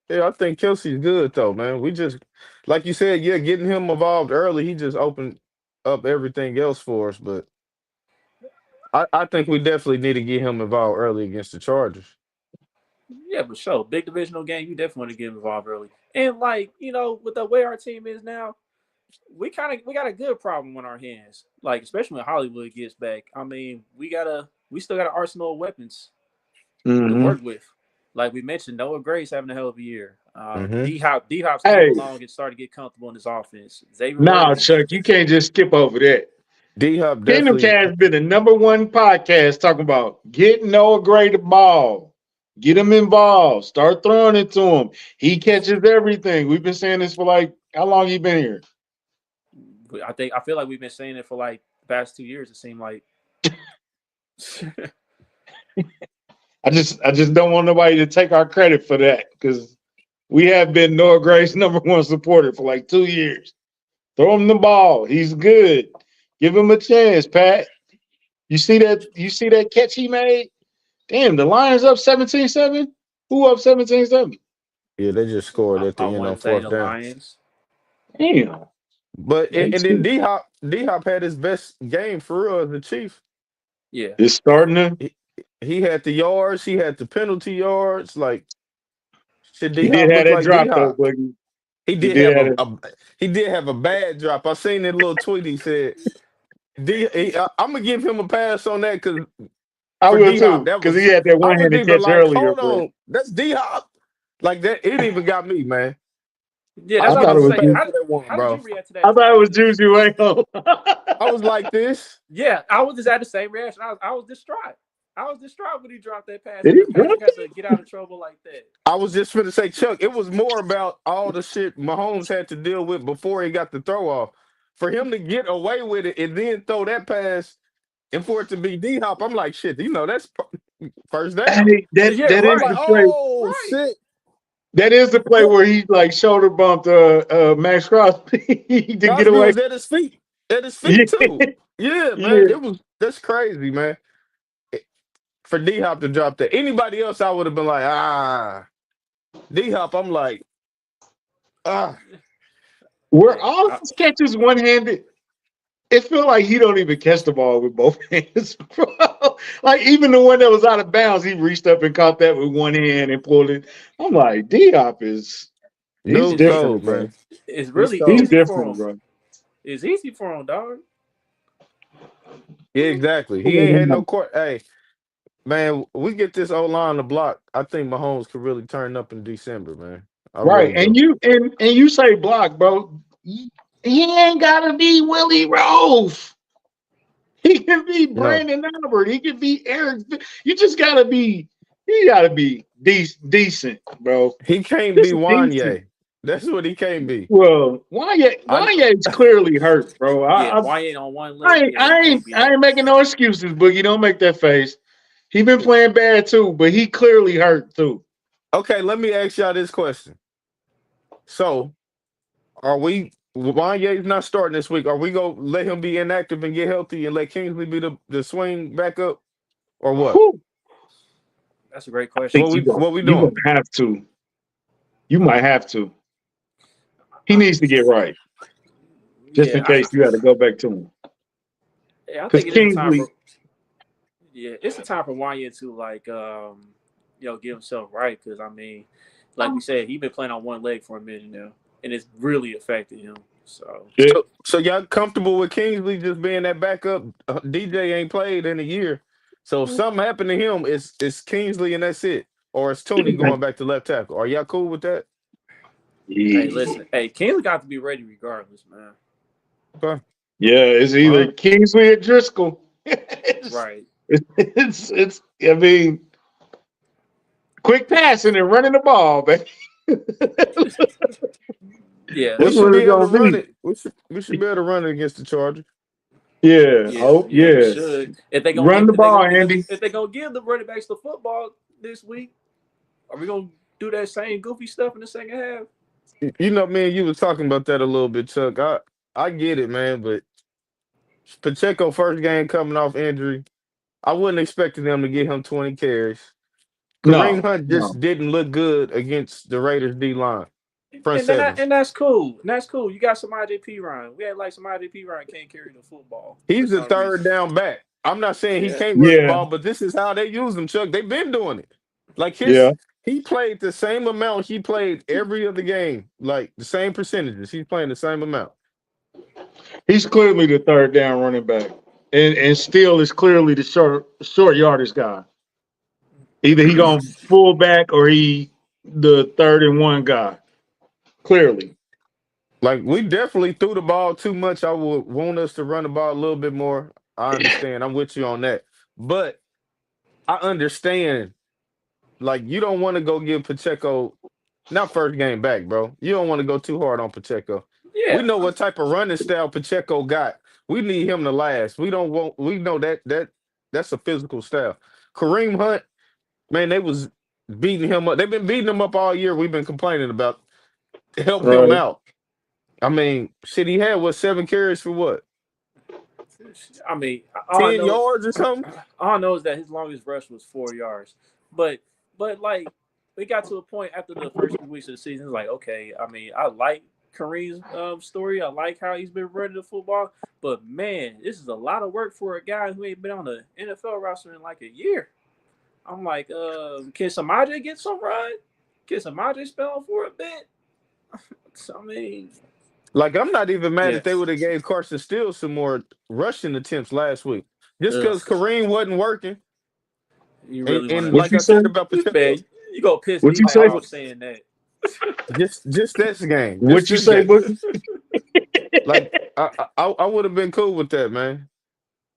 Yeah, I think Kelsey's good though, man. We just, like you said, yeah, getting him involved early, he just opened up everything else for us. But I think we definitely need to get him involved early against the Chargers. Yeah, for sure. Big divisional game, you definitely want to get involved early. And like, with the way our team is now, we got a good problem on our hands. Like, especially when Hollywood gets back. I mean, we still got an arsenal of weapons to Hmm. work with. Like we mentioned, Noah Gray's having a hell of a year. Hmm D Hop's came Hey, along and started to get comfortable in his offense. Xavier nah, Rhodes, Chuck, you can't just skip over that. D Hop Kingdom definitely. Cast been the number one podcast talking about get Noah Gray the ball, get him involved, start throwing it to him. He catches everything. We've been saying this for like how long he been here? I feel like we've been saying it for like the past 2 years. It seemed like. I just don't want nobody to take our credit for that because we have been Noah Gray's number one supporter for like 2 years. Throw him the ball. He's good. Give him a chance, Pat. You see that? You see that catch he made? Damn, the Lions up 17-7. Who up 17-7? Yeah, they just scored at I the end want on to say fourth the down. Lions. Damn. But Yeah, and then D Hop had his best game for real as the Chief. yeah. It's starting to. He had the yards, he had the penalty yards. Like shit, He D did Hop have looked that like D drop though, Hop. but He he did did have have it. he did have a bad drop. I seen that little tweet he said. I'm gonna give him a pass on that because I for will D Hop, too, that because he was had that I was one-handed even catch like, earlier. hold But on, that's D Hop. Like that, it even got me, man. Yeah, I that's I what I should was thought give it about him to a was say. pass Ju- for that one, How did bro. you react to I that thought drop? it was Juju Ankle. I was like this. Yeah, I was just at the same reaction. I was distraught. I was distraught when he dropped that pass Did he after drop Patrick had to get out of trouble like that. I was just finna say, Chuck, it was more about all the shit Mahomes had to deal with before he got the throw off. For him to get away with it and then throw that pass and for it to be D Hop, I'm like, shit, that's. first down. Hey, that Yeah, that I'm is right. like, the play. oh Right. shit. That is the play where he like shoulder bumped Max Crosby to get Crosby away. was at his feet. At his Yeah, feet too. Yeah, man. yeah. That's crazy, man. For D Hop to drop that. Anybody else, I would have been like, D Hop, I'm like, ah. Were Yeah. all his catches one handed? It feel like he don't even catch the ball with both hands, bro. Like even the one that was out of bounds, he reached up and caught that with one hand and pulled it. I'm like, D-Hop he's Dude different, cold, bro. man. It's He's really He's cold. easy for different, him. bro. It's easy for him, dog. Yeah, exactly. He ain't had no court. Hey, man, we get this O-line on the block. I think Mahomes could really turn up in December, man. I Right, really and do. you say block, bro. He ain't gotta be Willie Roof. He can be No. Brandon Albert. He can be Eric. You just gotta be. You gotta be decent, bro. He can't be Just decent. Wanye. That's what he can't be. Well, Wanye's clearly hurt, bro. Yeah, I, Wyatt on one I, leg. ain't, Yeah, he I can't ain't, be I that. ain't making no excuses, Boogie. Don't make that face. He been playing bad too, but he clearly hurt too. Okay, let me ask y'all this question. So, are we Wanye's not starting this week? Are we gonna let him be inactive and get healthy and let Kingsley be the swing back up? Or what? Whew. That's a great I think question. What we you doing? gonna have to. You might have to. He I, needs to get right, just in yeah, case you got to go back to him. I Because think it is a time Kingsley, for. Yeah, it's a time for Wyatt to like, get himself right. Because I mean, like we said, he been playing on one leg for a minute now, and it's really affected him. So yeah, So y'all comfortable with Kingsley just being that backup? DJ ain't played in a year, so if something happened to him, it's Kingsley and that's it, or it's Tooney going back to left tackle. Are y'all cool with that? hey, yeah, listen, hey, Kingsley got to be ready regardless, man. Okay, it's all either right. Kingsley or Driscoll. it's, Right. it's. I mean, quick passing and running the ball, man. Yeah. We That's should what be it's able to gonna run be. it. We should be able to run it against the Chargers. Yeah. Yeah, Oh, yeah, we yeah. should. If they gonna Run give, the ball, Andy. if they gonna give the running backs the football this week, are we gonna do that same goofy stuff in the second half? You know, me and you was talking about that a little bit, Chuck. I get it, man, but Pacheco first game coming off injury, I wasn't expecting them to get him 20 carries. Kareem No, Hunt no. just didn't look good against the Raiders D line front seven. And that's cool. And that's cool. You got some IJP Ryan. We had like some IJP Ryan can't carry the football for He's the some third reason. down back. I'm not saying he Yeah. can't run the Yeah, ball, but this is how they use him, Chuck. They've been doing it. Like yeah. he played the same amount he played every other game, like the same percentages. He's playing the same amount. He's clearly the third down running back, and still is clearly the short yardage guy. Either he gonna full back or he the third and one guy. Clearly, Like we definitely threw the ball too much. I would want us to run the ball a little bit more. I understand. I'm with you on that. But I understand. Like you don't want to go give Pacheco not first game back, bro. You don't want to go too hard on Pacheco. We Yeah. know what type of running style Pacheco got. We need him to last. We don't want. We know that's a physical style. Kareem Hunt, man, they was beating him up. They've been beating him up all year. We've been complaining about to help him right? out. I mean, shit, he had 7 carries for what? I mean, 10 yards or something? all I know is that his longest rush was 4 yards. But like we got to a point after the first 3 weeks of the season, it's like, okay, I mean, I like Kareem's story. I like how he's been running the football. But man, this is a lot of work for a guy who ain't been on the NFL roster in like a year. I'm like, can Samaje get some run? Can Samaje spell for a bit? I mean, Like, I'm not even mad yeah. if they would have gave Carson Steele some more rushing attempts last week. Just Ugh, because Kareem wasn't working. you And, really want and to. What like you I say? said about Pacheco, Man, you gonna piss What D you Hop say? I off would saying that. just this game. Just What you this say, game. Boogie? Like, I would have been cool with that, man.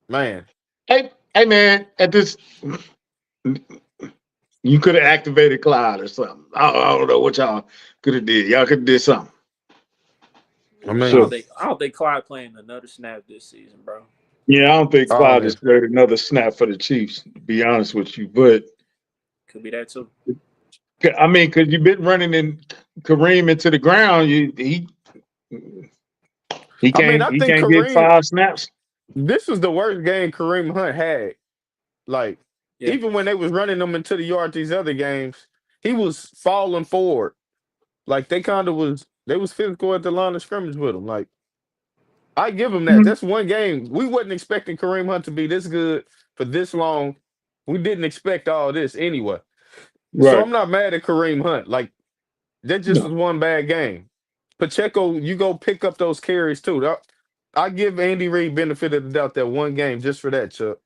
Man. Hey, man. At this, you could have activated Clyde or something. I don't know what y'all could have did. Y'all could have did something. I I don't mean, Sure. think I don't think Clyde playing another snap this season, bro. Yeah, I don't think Oh Cloud man. has played another snap for the Chiefs, to be honest with you. But Could be that too. I mean, because you've been running in Kareem into the ground, he I mean, can't I he think can't get Kareem. 5 snaps. This was the worst game Kareem Hunt had. Like, Yeah. even when they was running them into the yard these other games, he was falling forward. Like they was physical at the line of scrimmage with him. Like, I give him that. Mhm. That's one game. We wasn't expecting Kareem Hunt to be this good for this long. We didn't expect all this anyway. So Right. I'm not mad at Kareem Hunt. Like, that just No. was one bad game. Pacheco, you go pick up those carries too. I give Andy Reid benefit of the doubt that one game just for that, Chuck.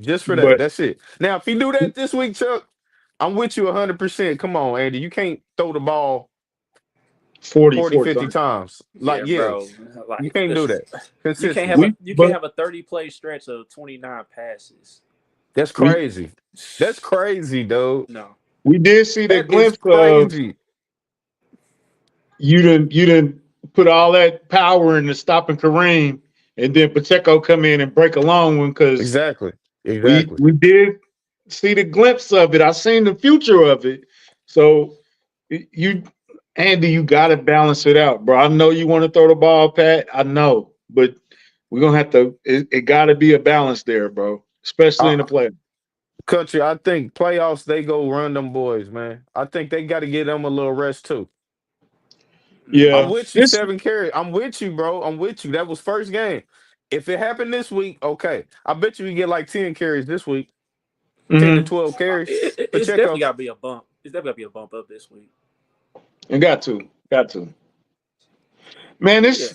Just for that. But That's it. Now, if he do that this week, Chuck, I'm with you 100%. Come on, Andy. You can't throw the ball 40, 44 50 times. times. Like, Yeah, yeah, bro. you Like can't do this, that consistently. you can't But have a 30 play stretch of 29 passes. That's we crazy. That's crazy, dude. No. we did see the That is glimpse of crazy. you didn't put all that power into stopping Kareem, and then Pacheco come in and break a long one because Exactly. we Exactly. we did see the glimpse of it. I seen the future of it. So you, Andy, you got to balance it out, bro. I know you want to throw the ball, Pat. I know, but we're gonna have to. It got to be a balance there, bro. Especially in the I, play. Country, I think playoffs, they go run them boys, man. I think they got to give them a little rest, too. I'm Yeah, with you, this. 7 carry. I'm with you, bro. I'm with you. That was first game. If it happened this week, okay. I bet you we get like 10 carries this week. 10 to Mm-hmm. 12 carries. It's definitely Pacheco. got to be a bump. It's definitely got to be a bump up this week. And got to. Man, Yeah.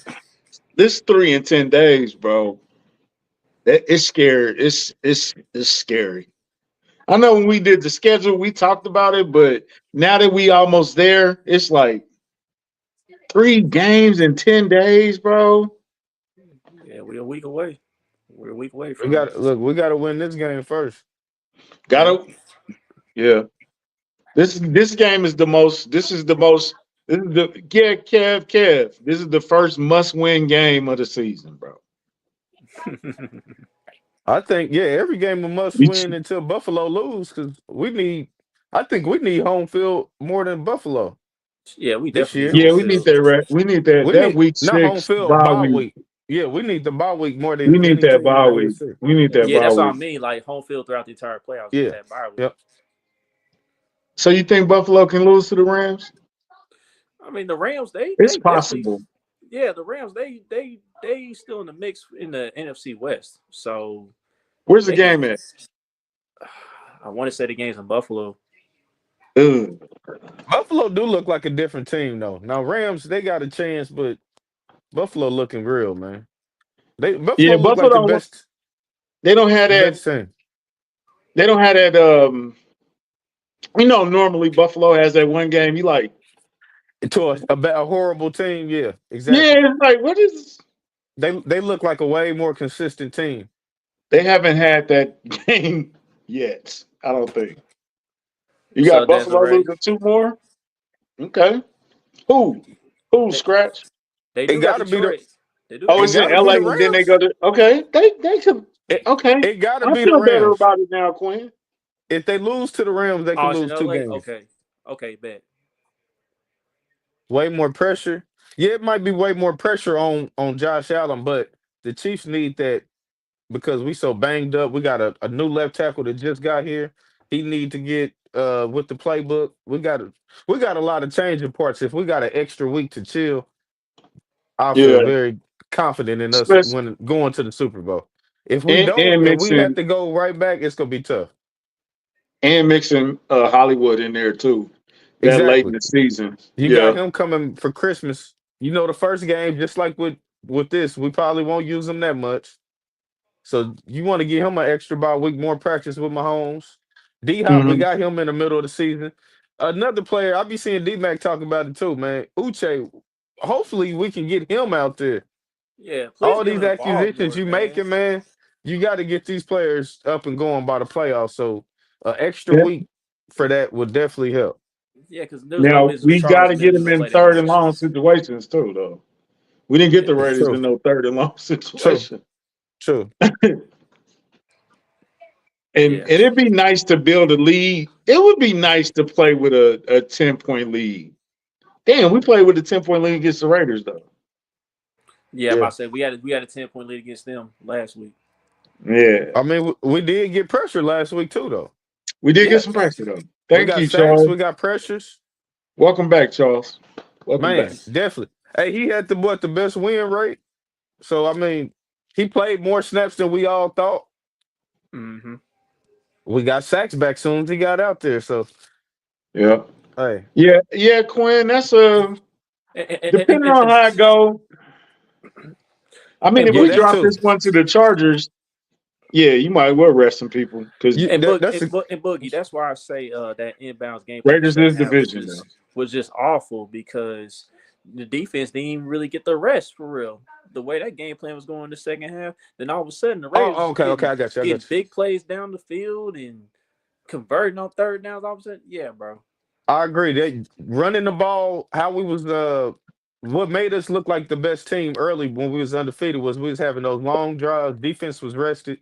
this 3 in 10 days, bro. It's scary. It's scary. I know when we did the schedule, we talked about it, but now that we almost there, it's like 3 games in 10 days, bro. Yeah, we're a week away. We're a week away We from it. got look, we gotta win this game first. Yeah. Gotta, yeah. This game is the most. This is the most. This is the Kev. This is the first must-win game of the season, bro. I think, yeah, every game a must We, win until Buffalo lose because I think we need home field more than Buffalo Yeah, we this definitely need year. home yeah, we need field. that. We need that. We That need week not home 6 field, bye bye week. week. Yeah, we need the bye week more We than need that anything in bye the week. AFC. We need that Yeah, bye that's what I week. mean. Like home field throughout the entire playoffs with Yeah. that bye week. Yep. So you think Buffalo can lose to the Rams? I mean, the Rams, It's they definitely, possible. yeah, the Rams, they still in the mix in the NFC West. So Where's the they could. game at? I want to say the game's in Buffalo. Ugh. Buffalo do look like a different team though. Now Rams, they got a chance, but Buffalo looking real, man. Yeah, Buffalo look Buffalo like the don't. They don't have that. best team. They don't have that. Normally Buffalo has that one game. You like, To a horrible team, yeah, yeah, exactly. it's like what is? They look like a way more consistent team. They haven't had that game yet. I don't think. You What's got up, Buffalo Desiree? losing 2 more. Okay. Who? Who? They, Scratch. they It do got gotta be the Detroit. They do Oh, got it it's in gotta Detroit. be LA, the and then they Rams. go to. Okay, they can. It Okay, it gotta I be the feel better Rams. about it now, Quinn. If they lose to the Rams, they can Oh, it's in lose two LA. games. Okay, okay, bet. Way more pressure. Yeah, it might be way more pressure on Josh Allen, but the Chiefs need that because we so banged up. We got a new left tackle that just got here. He need to get with the playbook. We got a lot of changing parts. If we got an extra week to chill, I feel Yeah, very confident in us especially when going to the Super Bowl. If we don't, and and we have mixing to go right back, it's gonna be tough. Hollywood in there too. That late in Exactly. the season. You got Yeah. him coming for Christmas. You know, the first game, just like with this, we probably won't use him that much. So you want to give him an extra bye week, more practice with Mahomes. D Hop, we Hmm. got him in the middle of the season. Another player, I'll be seeing D Mac talking about it too, man. Uche, hopefully we can get him out there. Yeah, please All get these him involved acquisitions more, you man. making, man, you got to get these players up and going by the playoffs. So an extra Yeah. week for that would definitely help. Yeah, because there's no Now business we got Charles to get Lindley him to in play that third and much. long situations too, though. We didn't get Yeah, the Raiders True, in no third and long true. situation. True. And Yeah. it'd be nice to build a lead. It would be nice to play with a 10-point lead. Damn, we played with a 10-point lead against the Raiders though. Yeah, I'm Yeah. about to say we had a 10-point lead against them last week. Yeah. I mean, we did get pressure last week too, though. We did get Yeah. some pressure though. We Thank got you, sacks, Charles. we got pressures. Welcome back, Charles. Welcome back. Man, definitely. Hey, he had the best win rate. So I mean, he played more snaps than we all thought. Mm-hmm. We got sacks back soon as he got out there. So Yeah. hey, Yeah, Quinn. That's depending on how it go. I mean, if yeah, we that drop too. this one to the Chargers, yeah, you might well rest some people because And That's Boogie, that's why I say that inbounds game plan in the Raiders is second half division though. was just awful because the defense didn't even really get the rest for real. The way that game plan was going in the second half, then all of a sudden the Raiders okay, I got you. getting big plays down the field and converting on third downs. All of a sudden, yeah, bro. I agree. That running the ball, how we was what made us look like the best team early when we was undefeated was we was having those long drives. Defense was rested.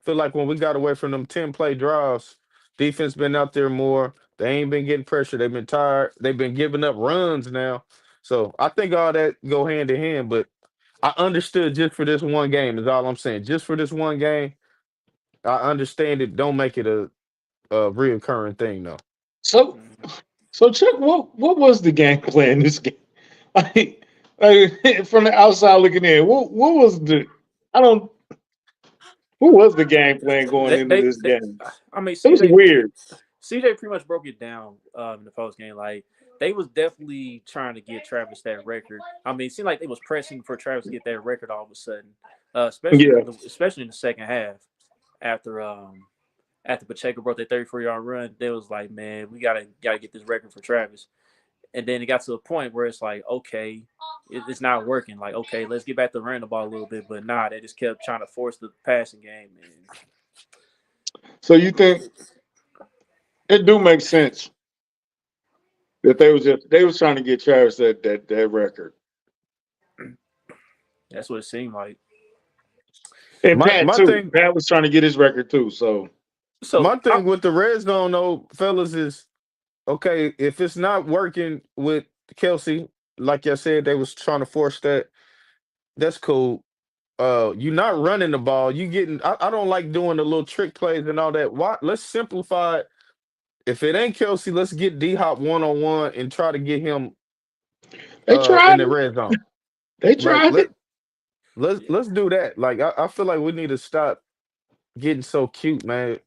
Feel like when we got away from them 10-play drives, defense been out there more. They ain't been getting pressure. They've been tired. They've been giving up runs now. So I think all that go hand in hand. But I understood just for this one game is all I'm saying. Just for this one game, I understand it. Don't make it a reoccurring thing though. So, Chuck, what was the game plan this game? Like, from the outside looking in, what was the? I don't. What was the game plan going into this game? I mean, It was weird. CJ pretty much broke it down in the post game. Like they was definitely trying to get Travis that record. I mean, it seemed like they was pressing for Travis to get that record all of a sudden, especially in the second half after Pacheco broke that 34-yard run. They was like, man, we gotta get this record for Travis. And then it got to a point where it's like, okay, it's not working. Like, okay, let's get back to running the ball a little bit. But nah, they just kept trying to force the passing game. And So you think it do make sense that they was trying to get Travis that record? that's what it seemed like. And My Pat my too. thing Pat was trying to get his record too. So my thing with the red zone though, fellas, is okay, if it's not working with Kelce, like I said, they was trying to force that. That's cool. You're not running the ball. You getting. I don't like doing the little trick plays and all that. Why? Let's simplify it. If it ain't Kelce, let's get D Hop 1-on-1 and try to get him they tried in the it. red zone. They Like tried it. let's do that. Like I feel like we need to stop getting so cute, man.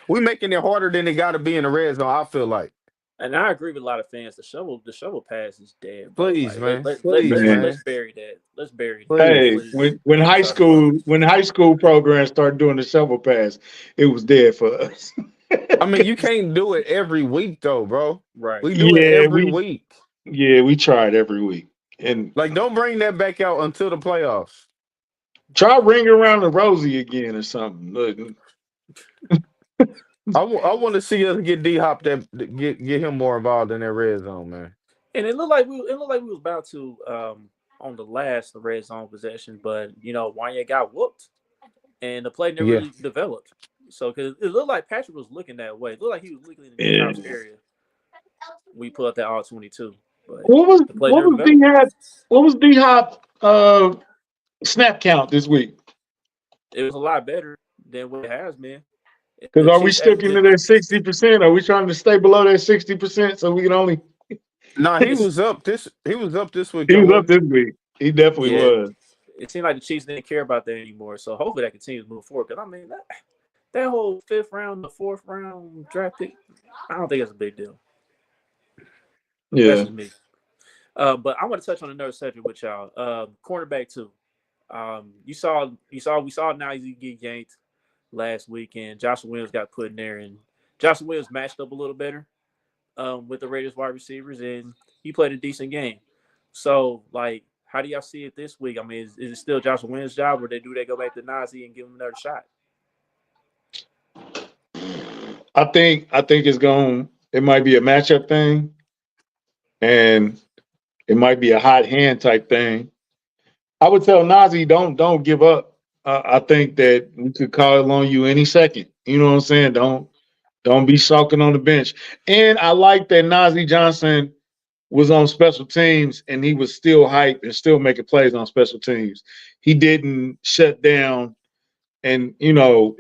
We making it harder than it got to be in the red zone. I feel like. And I agree with a lot of fans. The shovel pass is dead, bro. Please, Like, man. Please, man. let's bury that. Let's bury that. Hey, Please. when high school programs started doing the shovel pass, it was dead for us. I mean, you can't do it every week though, bro. Right. We do it every week. Yeah, we tried every week. And Like, don't bring that back out until the playoffs. try ring around the Rosie again or something. Look. I want to see us get D Hop get him more involved in that red zone, man. And it looked like we was about to on the last red zone possession, but Wanya got whooped, and the play never really developed. So because it looked like Patrick was looking that way, it looked like he was looking in the house area. We put up that R22. What was D Hop snap count this week? It was a lot better than what it has been. Because are we sticking to that 60%? Are we trying to stay below that 60% so we can only? Nah, he was up this week. He was up this week. He definitely was. It seemed like the Chiefs didn't care about that anymore. So hopefully that continues to move forward. Because I mean that whole 5th round, the 4th round draft pick, I don't think that's a big deal. Yeah. That's just me. But I want to touch on another subject with y'all. Cornerback too. We saw Najee get yanked last week, and Joshua Williams got put in there, and Joshua Williams matched up a little better with the Raiders wide receivers, and he played a decent game. So, like, how do y'all see it this week? I mean, is it still Joshua Williams' job, or do they go back to Najee and give him another shot? I think it might be a matchup thing, and it might be a hot hand type thing. I would tell Najee don't give up I think that we could call on you any second. You know what I'm saying? Don't be sulking on the bench. And I like that Najee Johnson was on special teams and he was still hype and still making plays on special teams. He didn't shut down and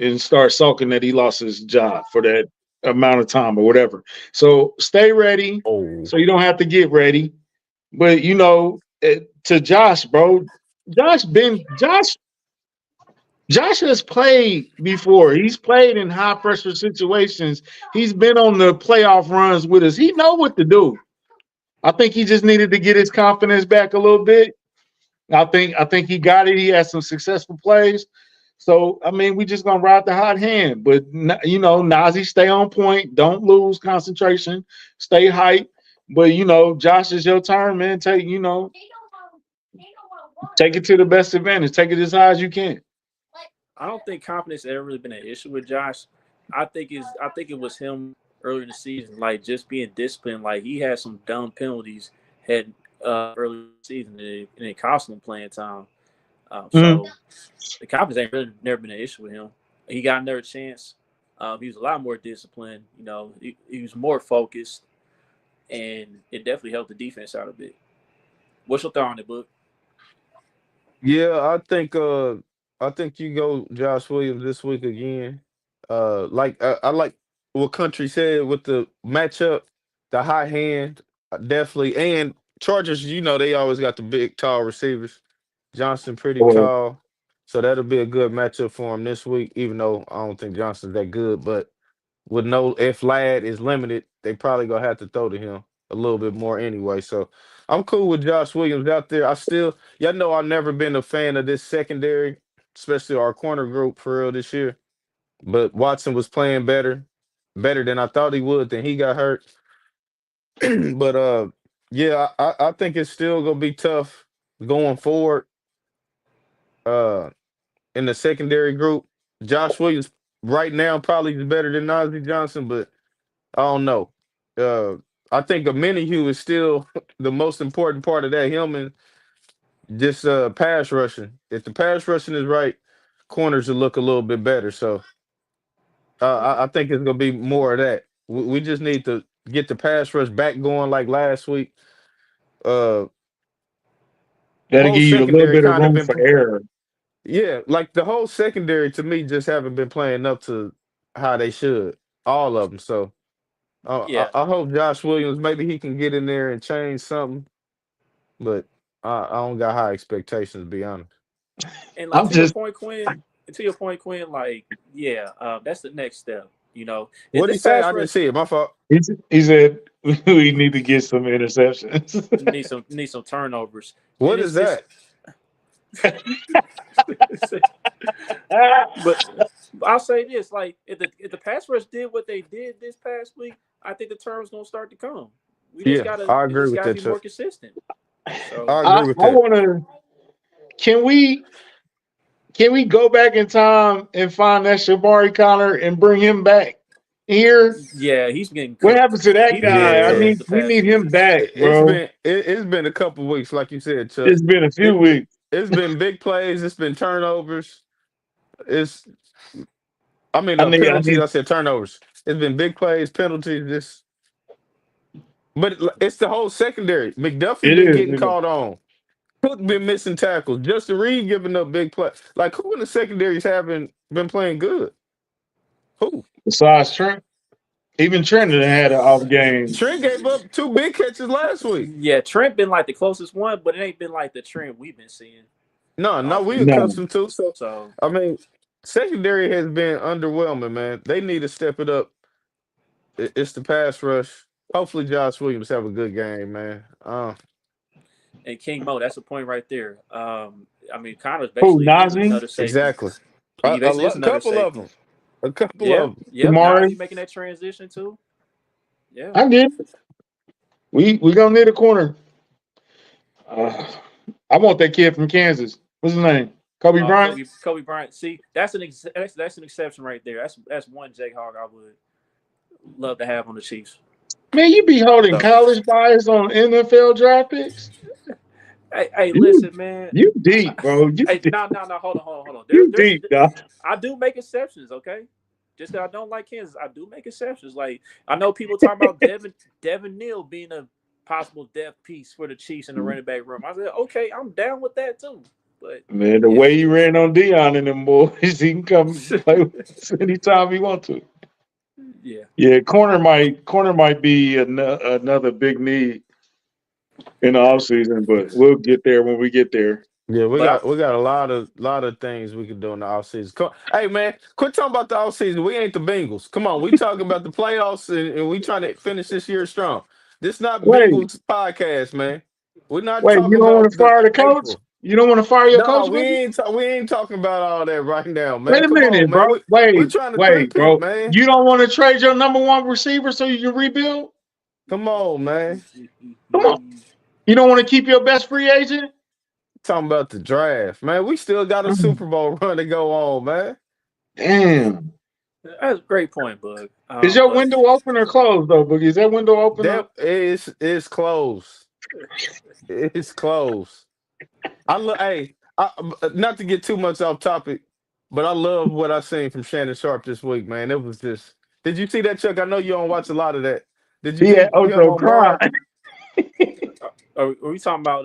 and start sulking that he lost his job for that amount of time or whatever. So stay ready Oh, so you don't have to get ready. But to Josh, bro, Josh Josh has played before. He's played in high pressure situations. He's been on the playoff runs with us. He know what to do. I think he just needed to get his confidence back a little bit. I think he got it. He had some successful plays. So I mean, we just gonna ride the hot hand. But Nazi, stay on point. Don't lose concentration. Stay hype. But Josh, is your turn, man. Take it to the best advantage. Take it as high as you can. I don't think confidence ever really been an issue with Josh. I think it was him earlier in the season, like just being disciplined. Like he had some dumb penalties had early in the season, and it cost him playing time. Mhm. So the confidence ain't really never been an issue with him. He got another chance. He was a lot more disciplined. He was more focused, and it definitely helped the defense out a bit. What's your thought on it, Book? yeah, I think you go Josh Williams this week again. Like I like what Country said with the matchup, the high hand, definitely, and Chargers. They always got the big, tall receivers. Johnson pretty Well, tall, so that'll be a good matchup for him this week. Even though I don't think Johnson's that good, but with no if Lad is limited, they probably gonna have to throw to him a little bit more anyway. So I'm cool with Josh Williams out there. Y'all know I've never been a fan of this secondary, especially our corner group for real this year. But Watson was playing better than I thought he would. Then he got hurt. But yeah, I think it's still gonna be tough going forward. Uh, in the secondary group, Josh Williams right now probably is better than Najee Johnson, but I don't know. Uh, I think a Minihue is still the most important part of that. Him and just pass rushing. If the pass rushing is right, corners will look a little bit better. So I think it's gonna be more of that. We just need to get the pass rush back going like last week. Uh, that'll whole give you a little secondary bit of kind of room been, for error. yeah, like the whole secondary to me just haven't been playing up to how they should. All of them. So Yeah, I hope Josh Williams maybe he can get in there and change something, but I don't got high expectations to be honest. and like I'm just To your point, Quinn, like yeah, that's the next step. If What did this he say? pass I rush didn't see it. My fault. he said we need to get some interceptions. needs some turnovers, and What is it's that? but I'll say this: like if the pass rush did what they did this past week, I think the turnovers gonna start to come. We just Yeah, gotta I we agree just with gotta that, be more Chuck. consistent. So I I, agree with I that. want to. Can we go back in time and find that Shabari Connor and bring him back here? yeah, he's getting What cooked. happened to that He's been getting guy? Yeah, cooked the We past need 2 him weeks. back, bro. it's been a couple weeks, like you said, Chuck. It's been a few It weeks. it's been big plays. It's been turnovers. It's I mean I need. I penalties. need. I said turnovers. It's been big plays, penalties. But it's the whole secondary. McDuffie It been is. getting It is. called on. Cook been missing tackles. Justin Reed giving up big plays. Like who in the secondaries haven't been playing good? Who? Besides Trent, even Trent done had an off game. Trent gave up two big catches last week. Yeah, Trent been like the closest one, but it ain't been like the trend we've been seeing No, we offensively. No, accustomed to. So So I mean, secondary has been underwhelming, man. They need to step it up. It's the pass rush. Hopefully, Josh Williams have a good game, man. and King Mo, that's a point right there. I mean, Connor's who basically is Najee, another safety. Exactly. He basically is another Couple of safety. them. A couple Yeah, of them. yep. Nazi Kamari. making that transition too. Yeah. I get it. We gonna need a corner. Uh, I want that kid from Kansas. What's his name? Kobe Bryant. Kobe Bryant. See, that's an exception right there. That's one Jake Hogg I would love to have on the Chiefs. Man, you be holding So, college bias on NFL draft picks. Hey, You listen, man. you deep, bro. You Hey, deep. no. Hold on. You deep, dog. I do make exceptions, okay? Just because I don't like Kansas, I do make exceptions. Like I know people talk about Devin Neal being a possible depth piece for the Chiefs in the running back room. I said, okay, I'm down with that too. But Man, the way he ran on Dion and them boys, he can come play with us anytime he wants to. yeah. Yeah, corner might be another big need in the offseason, but we'll get there when we get there. Yeah, we But got a lot of things we could do in the offseason. Hey man, quit talking about the offseason. We ain't the Bengals. Come on, we talking about the playoffs and we trying to finish this year strong. This not Wait, Bengals podcast, man. We're not wait, you talking don't want about to the fire the coach? April. You don't want to fire your No, coach, man? we ain't talking about all that right now, man. Wait a Come on, minute, bro. man. We're trying to Wait, three-peat, bro. man. You don't want to trade your number one receiver so you can rebuild? Come on, man. Come on. You don't want to keep your best free agent? Talking about the draft, man. We still got a Super Bowl run to go on, man. Damn. that's a great point, Bug. Is your But window open or closed, though, Boogie? Is that window open? That is close. It's close. Hey, not to get too much off topic, but I love what I seen from Shannon Sharp this week, man. It was just. Did you see that, Chuck? I know you don't watch a lot of that. Did you He see had him Ocho on Burrow? crying. are we talking about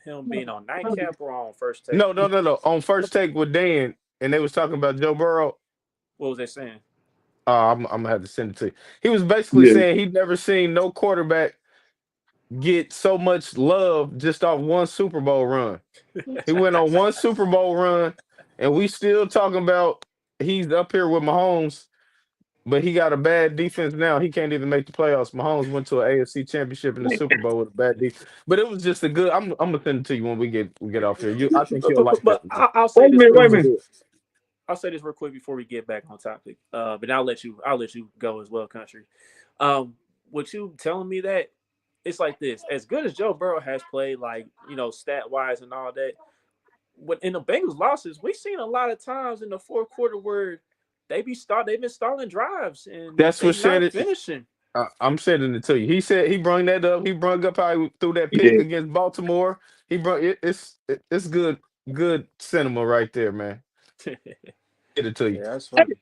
him being on nightcap or on first take? No. On first take with Dan, and they was talking about Joe Burrow. What was they saying? I'm gonna have to send it to you. He was basically Yeah. saying he'd never seen no quarterback get so much love just off one Super Bowl run. He went on one Super Bowl run, and we still talking about he's up here with Mahomes, but he got a bad defense now. He can't even make the playoffs. Mahomes went to an AFC Championship in the Super Bowl with a bad defense, but it was just a good. I'm gonna send it to you when we get off here. I think you'll like But that, man. I'll say Wait a this minute, real It wait a was quick. minute. good. I'll say this real quick before we get back on topic. But I'll let you go as well, country. What you telling me that it's like this? As good as Joe Burrow has played, like stat wise and all that, when in the Bengals losses, we've seen a lot of times in the fourth quarter where they've been stalling drives and That's they what not said it. finishing. I'm sending it to you. He said he brung that up. He brung up how he threw that He pick did. against Baltimore. He brought it. It's good cinema right there, man. Yeah, Get it to you. that's funny.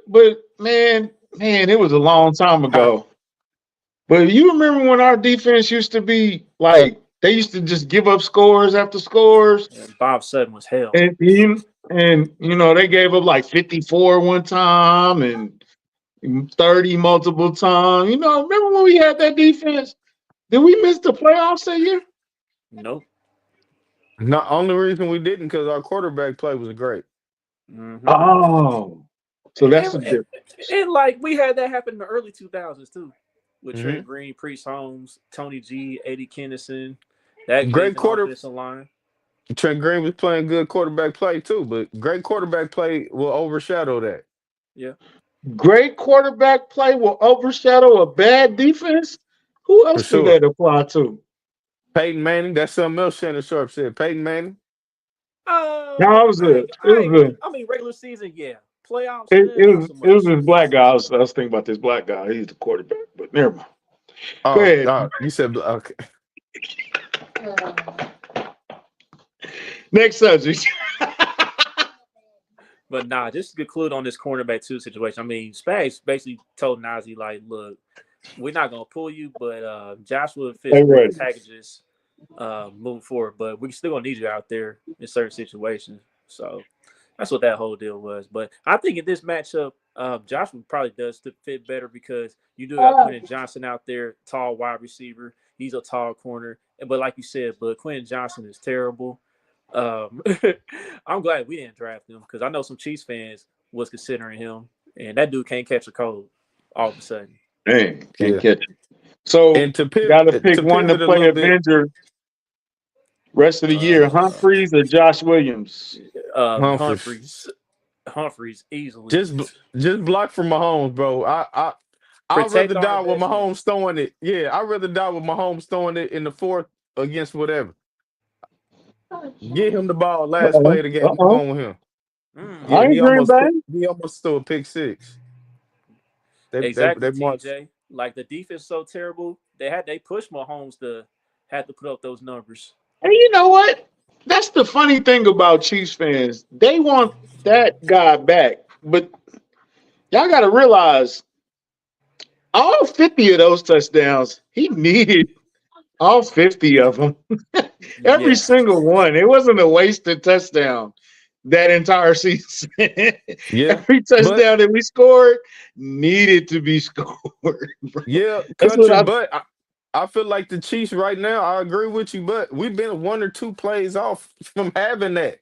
But man, it was a long time Huh. ago. But you remember when our defense used to be like they used to just give up scores after scores, And Bob Sutton was hell. and they gave up like 54 one time and 30 multiple times. Remember when we had that defense? Did we miss the playoffs that year? Nope. Not only reason we didn't because our quarterback play was great. Mm-hmm. Oh, so that's the And, and, difference. and like we had that happen in the early 2000s too, with Hmm. Trent Green, Priest Holmes, Tony G, Eddie Kennison, that Great Cleveland quarter. offensive line. Trent Green was playing good quarterback play too, but great quarterback play will overshadow that Yeah. Great quarterback play will overshadow a bad defense. Who for else do sure. that apply to? Peyton Manning. That's something else Shannon Sharp said. Peyton Manning. No, it was a, it was a, I mean regular season, yeah. Playoffs, it, it not was so it was much. this black guy. I was thinking about this black guy. He's the quarterback, but never mind. Go Oh, ahead. you said okay. Next subject. But nah, just to conclude on this cornerback two situation. I mean, Spags basically told Nazi like, look, we're not gonna pull you, but Joshua fits Hey, more the ready. packages moving forward. But we still gonna need you out there in certain situations. So that's what that whole deal was. But I think in this matchup, Joshua probably does to fit better because you do got Quentin Johnson out there, tall wide receiver. He's a tall corner. But like you said, but Quentin Johnson is terrible. Um, I'm glad we didn't draft him because I know some Chiefs fans was considering him, and that dude can't catch a cold all of a sudden. Dang, can't Yeah. catch it. So, And got to pick to one to pivot a play little bit, Avenger rest of the year. Uh, Humphreys or Josh Williams? Humphries. Humphries easily. Just block for Mahomes, bro. I'd Protect rather our die with investment. Mahomes throwing it. Yeah, I'd rather die with Mahomes throwing it in the fourth against whatever. Get him the ball last Uh-oh. play of the game. I'm Uh-oh. going with him. I Yeah, Mm. ain't Green Bay. he almost threw a pick six. Exactly, They marched. TJ. Like the defense so terrible, they pushed Mahomes to have to put up those numbers. And you know what? That's the funny thing about Chiefs fans. They want that guy back, but y'all got to realize all 50 of those touchdowns, he needed all 50 of them. Every Yeah, single one. It wasn't a wasted touchdown that entire season. Yeah, Every but touchdown that we scored needed to be scored. Bro. yeah, That's what country. I But I feel like the Chiefs right now. I agree with you, but we've been one or two plays off from having that.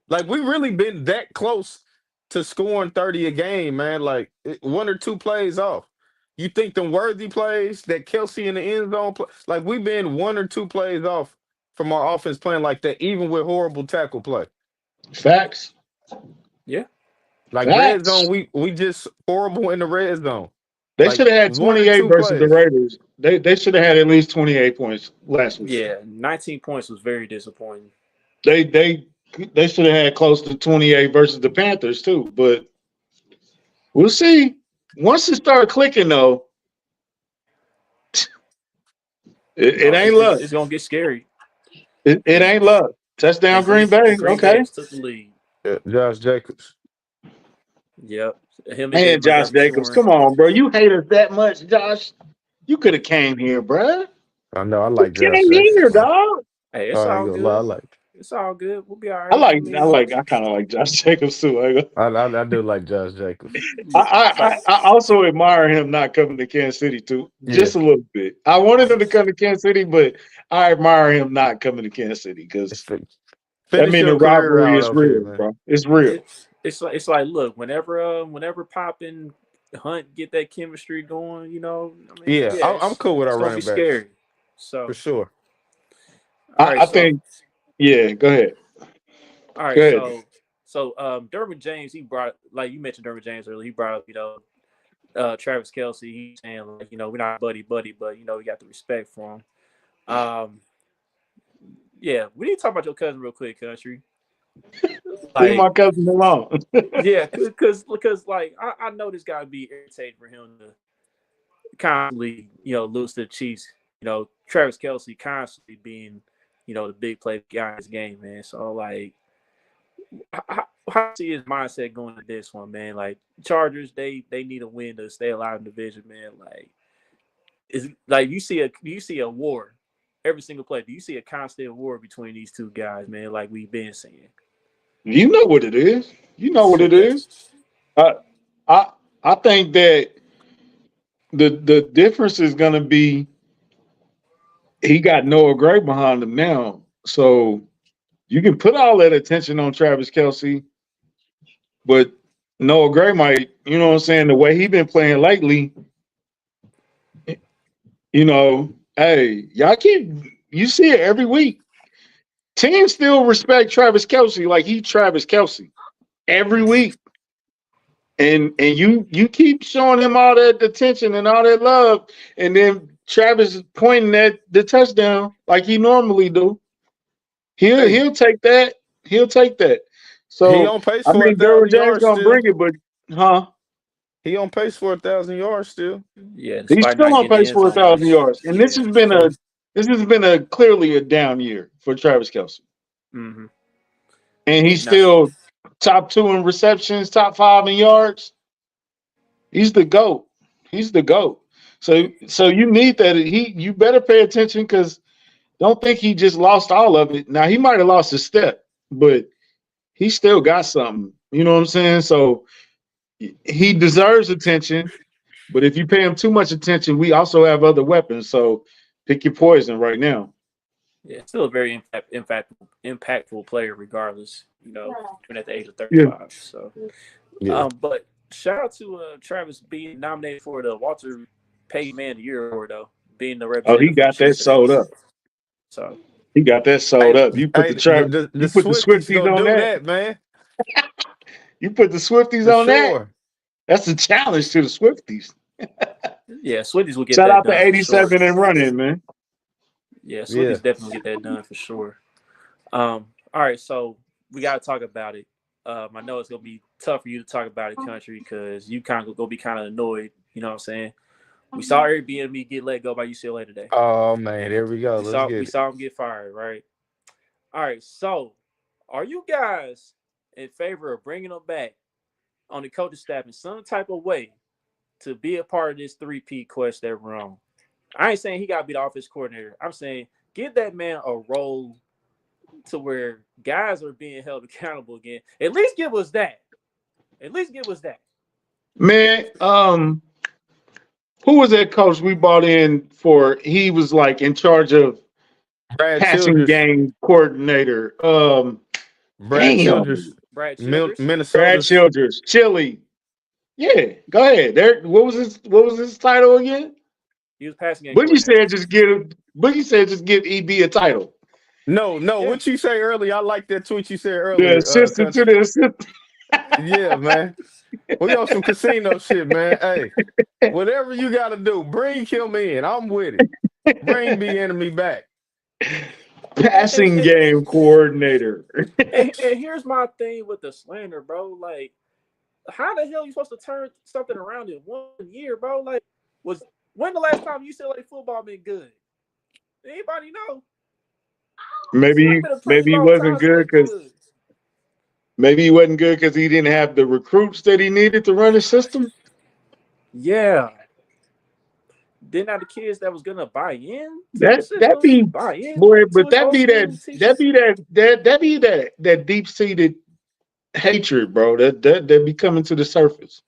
Like we really been that close to scoring 30 a game, man. Like one or two plays off. You think the worthy plays that Kelsey in the end zone like we've been one or two plays off from our offense playing like that, even with horrible tackle play. facts. yeah. Like red zone, Facts. we just horrible in the red zone. They Like should have had one or 28 two versus the plays. Raiders. They should have had at least 28 points last week. Yeah, 19 points was very disappointing. They they they should have had close to 28 versus the Panthers too. But we'll see. Once it started clicking though, it ain't luck. It's gonna get scary. It ain't luck. Touchdown Green Bay. And Green Bay Okay. just took the lead. Yeah, Josh Jacobs. Yep, him and Man, Jalen Josh got the Jacobs. scoring. Come on, bro. You hate us that much, Josh. You could have came here, bro. I know I You like Josh came here, Jacobs, man. dog. Hey, it's I ain't all gonna lie, I good. like It's all good. We'll be all I right. I like I mean, like I kind of like Josh Jacobs too. I do like Josh Jacobs. like, I also admire him not coming to Kansas City too, Yeah. just a little bit. I wanted him to come to Kansas City, but I admire him not coming to Kansas City because that Finish means the your career rivalry out is up here, real, man. bro. It's real. it's like look, whenever Pop and Hunt get that chemistry going, I mean, Yeah, yeah, I'm cool with it's our gonna be running backs scary. for So, sure. all right, I so think, yeah. Go ahead. all right, Go ahead. so Derwin James, he brought like you mentioned Derwin James earlier. He brought up Travis Kelce. He's saying like we're not buddy, but we got the respect for him. Yeah, we need to talk about your cousin real quick, country. Leave my Like, cousin alone. yeah, because like I know this got to be irritating for him to constantly lose to the Chiefs. Travis Kelce constantly being the big play guy in his game, man. So like, how see his mindset going to this one, man? Like Chargers, they need a win to stay alive in the division, man. Like, is like you see a war every single play. Do you see a constant war between these two guys, man? Like we've been seeing. You know what it is. You know what it Yeah. is. I I I think that the difference is gonna be he got Noah Gray behind him now. So you can put all that attention on Travis Kelce, but Noah Gray might, you know what I'm saying, the way he been playing lately, hey, y'all keep you see it every week. Teams still respect Travis Kelce like he Travis Kelce every week. And you keep showing him all that attention and all that love, and then Travis is pointing at the touchdown like he normally do. He'll Hey, he'll take that. He'll take that. he So on pace I for a mean, Derwin thousand James yards gonna bring still. it, but huh? He on pace for 1,000 yards still. Yeah, He's despite still not on getting the pace end for a zone thousand much. yards, and Yeah. this has been a clearly a down year for Travis Kelce, Mm-hmm. and he's No. still top two in receptions, top five in yards. He's the GOAT. He's the GOAT. So you need that. You better pay attention because don't think he just lost all of it. Now he might have lost a step, but he still got something. You know what I'm saying? So he deserves attention. But if you pay him too much attention, we also have other weapons. So pick your poison right now. Yeah, still a very impactful player, regardless. Even at the age of Yeah. 35. So, Yeah. but shout out to Travis being nominated for the Walter Payton Man of the Year award, though, being the Oh, he representative for the got that Chiefs today. sold up. So, He got that sold Hey, up. You put hey, the trap. the You put the Swifties Swifties gonna on do that. that, man, You put the Swifties for on that. sure. That's a challenge to the Swifties. yeah, Swifties will get Shout that out to done for sure. 87 and running, man. Yeah, Yeah. Swifties definitely get that done for sure. All right, so we got to talk about it. I know it's gonna be tough for you to talk about it, country, because you kind of gonna be kind of annoyed. You know what I'm saying? We saw Eric Bieniemy get let go by UCLA today. Oh man, there we go. We Let's saw we get it. saw him get fired, right? All right, so are you guys in favor of bringing him back on the coaching staff in some type of way to be a part of this 3P quest that we're on? I ain't saying he got to be the offense coordinator. I'm saying give that man a role to where guys are being held accountable again. At least give us that. At least give us that. Man, who was that coach we brought in for? He was like in charge of Brad passing Childress. game coordinator. Brad Childress. Damn, Brad Childress. Brad Minnesota's Childress, Chili. Yeah, go ahead. There. What was his title again? He was passing game Boogie coordinator. said just give EB a title. no. Yeah. What you say earlier? I like that tweet you said The earlier. assistant to Country. the assistant. Yeah, man. We on some casino shit, man. Hey, whatever you got to do, bring him in. I'm with it. Bring Bieniemy back. Passing game coordinator. And here's my thing with the slander, bro. Like, how the hell are you supposed to turn something around in 1 year, bro? Like, when the last time UCLA football been good? Anybody know? It's Maybe been a pretty maybe he long wasn't time since good they've been because good. maybe he wasn't good because he didn't have the recruits that he needed to run his system. Yeah. Didn't have the kids that was gonna buy in to the That system, be buy in boy, to but his old school teachers. that be that deep seated hatred, bro. That be coming to the surface.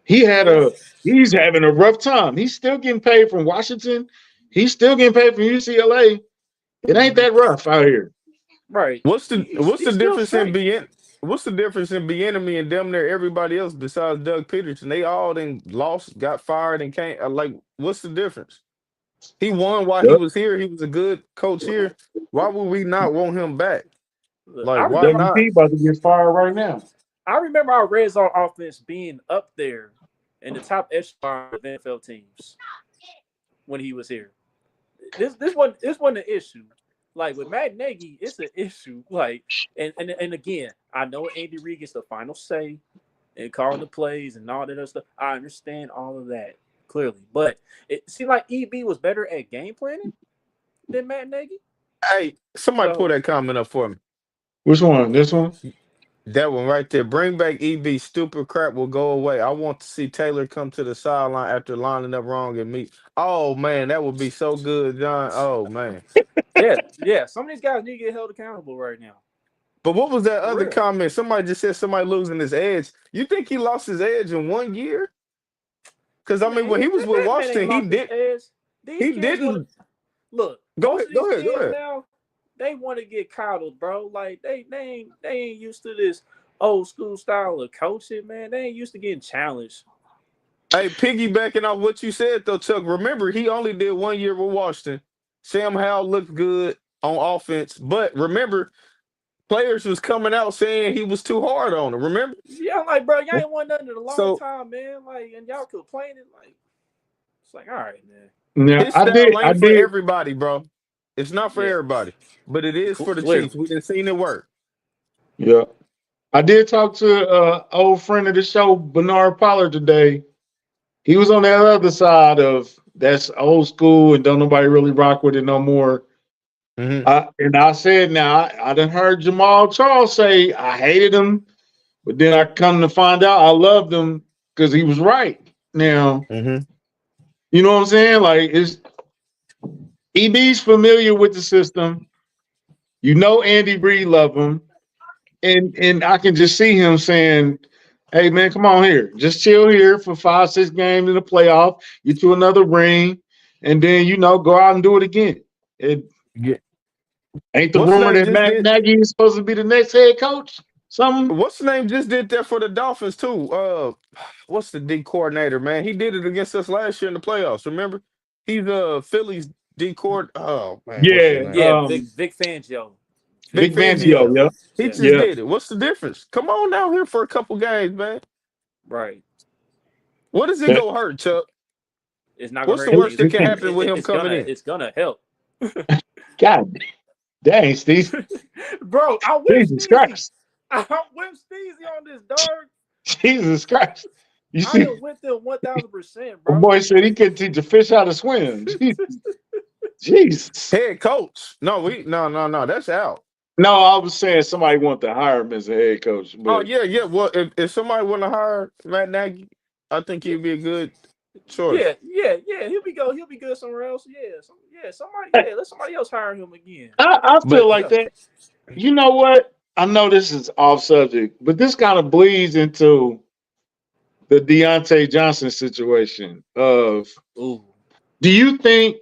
Yeah. He's having a rough time. He's still getting paid from Washington. He's still getting paid from UCLA. It ain't that rough out here. Right. What's the He's still difference in straight. Bieniemy and damn near everybody else besides Doug Peterson? They all then lost, got fired, and can't. Like, what's the difference? He won while he Yep. was here. He was a good coach here. Why would we not want him back? Look, Like, why not? WP about to get fired right now. I remember our red zone offense being up there in the top echelon of NFL teams when he was here. This wasn't an issue. Like with Matt Nagy, it's an issue. Like and again, I know Andy Reid gets the final say in calling the plays and all that other stuff. I understand all of that clearly, but it seemed like EB was better at game planning than Matt Nagy. Hey, somebody pull So that comment up for me. Which one? This one? That one right there. Bring back EB. Stupid crap will go away. I want to see Taylor come to the sideline after lining up wrong and me. Oh man, that would be so good, John. Oh man. yeah, some of these guys need to get held accountable right now. But what was that For other real. comment? Somebody just said somebody losing his edge. You think he lost his edge in 1 year? Because I mean, when he was with that man ain't Washington, he lost his did. edge. These He kids want didn't. to look. Go Most ahead. of these Go ahead. Go kids ahead. now, they want to get coddled, bro. Like they ain't used to this old school style of coaching, man. They ain't used to getting challenged. Hey, piggybacking off what you said though, Chuck. Remember, he only did 1 year with Washington. Sam Howell looked good on offense, but remember, players was coming out saying he was too hard on him. Remember? Yeah, I'm like, bro, y'all ain't won nothing in a long So time, man. Like, and y'all complaining, like, it's like, all right, man. Now his I style I ain't for did. everybody, bro. It's not for Yeah, everybody, but it is for the Chiefs. clearly. We done seen it work. Yeah, I did talk to old friend of the show, Bernard Pollard today. He was on that other side of that's old school and don't nobody really rock with it no more. Mm-hmm. And I said, now I done heard Jamal Charles say I hated him, but then I come to find out I loved him because he was right. Now, Mm-hmm. you know what I'm saying? Like it's EB's familiar with the system. You know Andy Reid love him. And I can just see him saying, hey man, come on here. Just chill here for 5, 6 games in the playoff, get you another ring, and then go out and do it again. It Yeah. ain't the What's the rumor name that just Matt did? Nagy is supposed to be the next head coach? Something? What's the name just did that for the Dolphins too? What's the D coordinator, man? He did it against us last year in the playoffs. Remember? He's Philly's D coord. Oh man, what's his Yeah, name? Yeah, Vic Fangio. Vic Vic Fangio. Fangio, yeah. He Yeah, just Yeah. did it. What's the difference? Come on down here for a couple games, man. right. What does it That- go hurt, Chuck? It's not gonna What's hurt the worst anything. that can happen with him It's coming gonna in? it's gonna help. God dang, Steve. Bro, I whip Jesus Steezy. Christ. I whip Steezy on this dog. Jesus Christ. You I see, am with them 1000%, my bro. boy said he couldn't teach a fish how to swim. Jesus. Head coach. No, no. That's out. No, I was saying somebody want to hire him as a head coach, Oh but yeah. Well, if somebody want to hire Matt Nagy, I think he'd be a good choice. Yeah. He'll be good somewhere else. Let somebody else hire him again. I But feel like that. You know what? I know this is off subject, but this kind of bleeds into the Deontay Johnson situation. Of Ooh. do you think?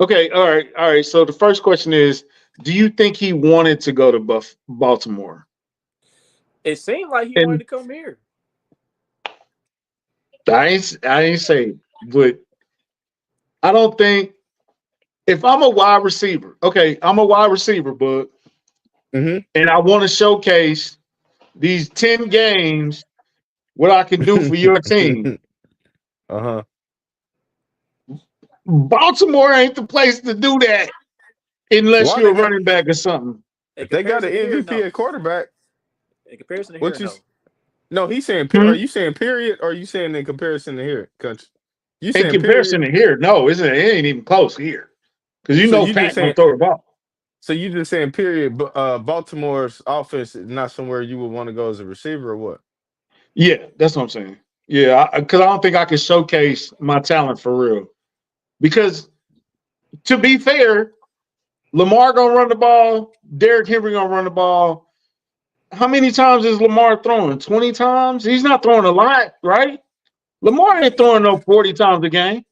Okay, all right. So the first question is, do you think he wanted to go to Baltimore? It seemed like he wanted And to come here. I ain't say, but I don't think if I'm a wide receiver, okay, I'm a wide receiver, but Mhm. and I want to showcase these 10 games what I can do for your team. Uh-huh. Baltimore ain't the place to do that unless Why you're they a got running back or something. In they got an comparison to here, MVP no. at quarterback? In comparison to here, What you no. No, he's saying are Hmm? you saying period or are you saying in comparison to here, country? You In saying comparison period? to here, no, it ain't even close here. Because you So know you just Pat gonna saying throw the ball. so you just saying period, but Baltimore's offense is not somewhere you would want to go as a receiver or what? Yeah, that's what I'm saying. Yeah, because I don't think I can showcase my talent for real. Because to be fair, Lamar gonna run the ball, Derrick Henry gonna run the ball. How many times is Lamar throwing? 20 times? He's not throwing a lot, right? Lamar ain't throwing no 40 times a game.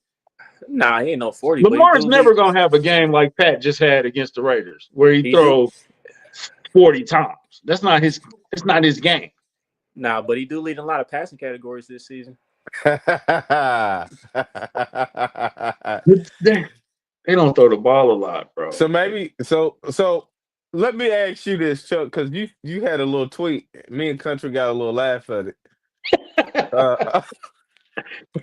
Nah, he ain't no 40, but he Lamar's do never lead. gonna have a game like Pat just had against the Raiders, where he He do. throw 40 times. That's not his. It's not his game. Nah, but he do lead in a lot of passing categories this season. They don't throw the ball a lot, bro. So maybe so let me ask you this, Chuck, because you had a little tweet. Me and Country got a little laugh at it. Uh,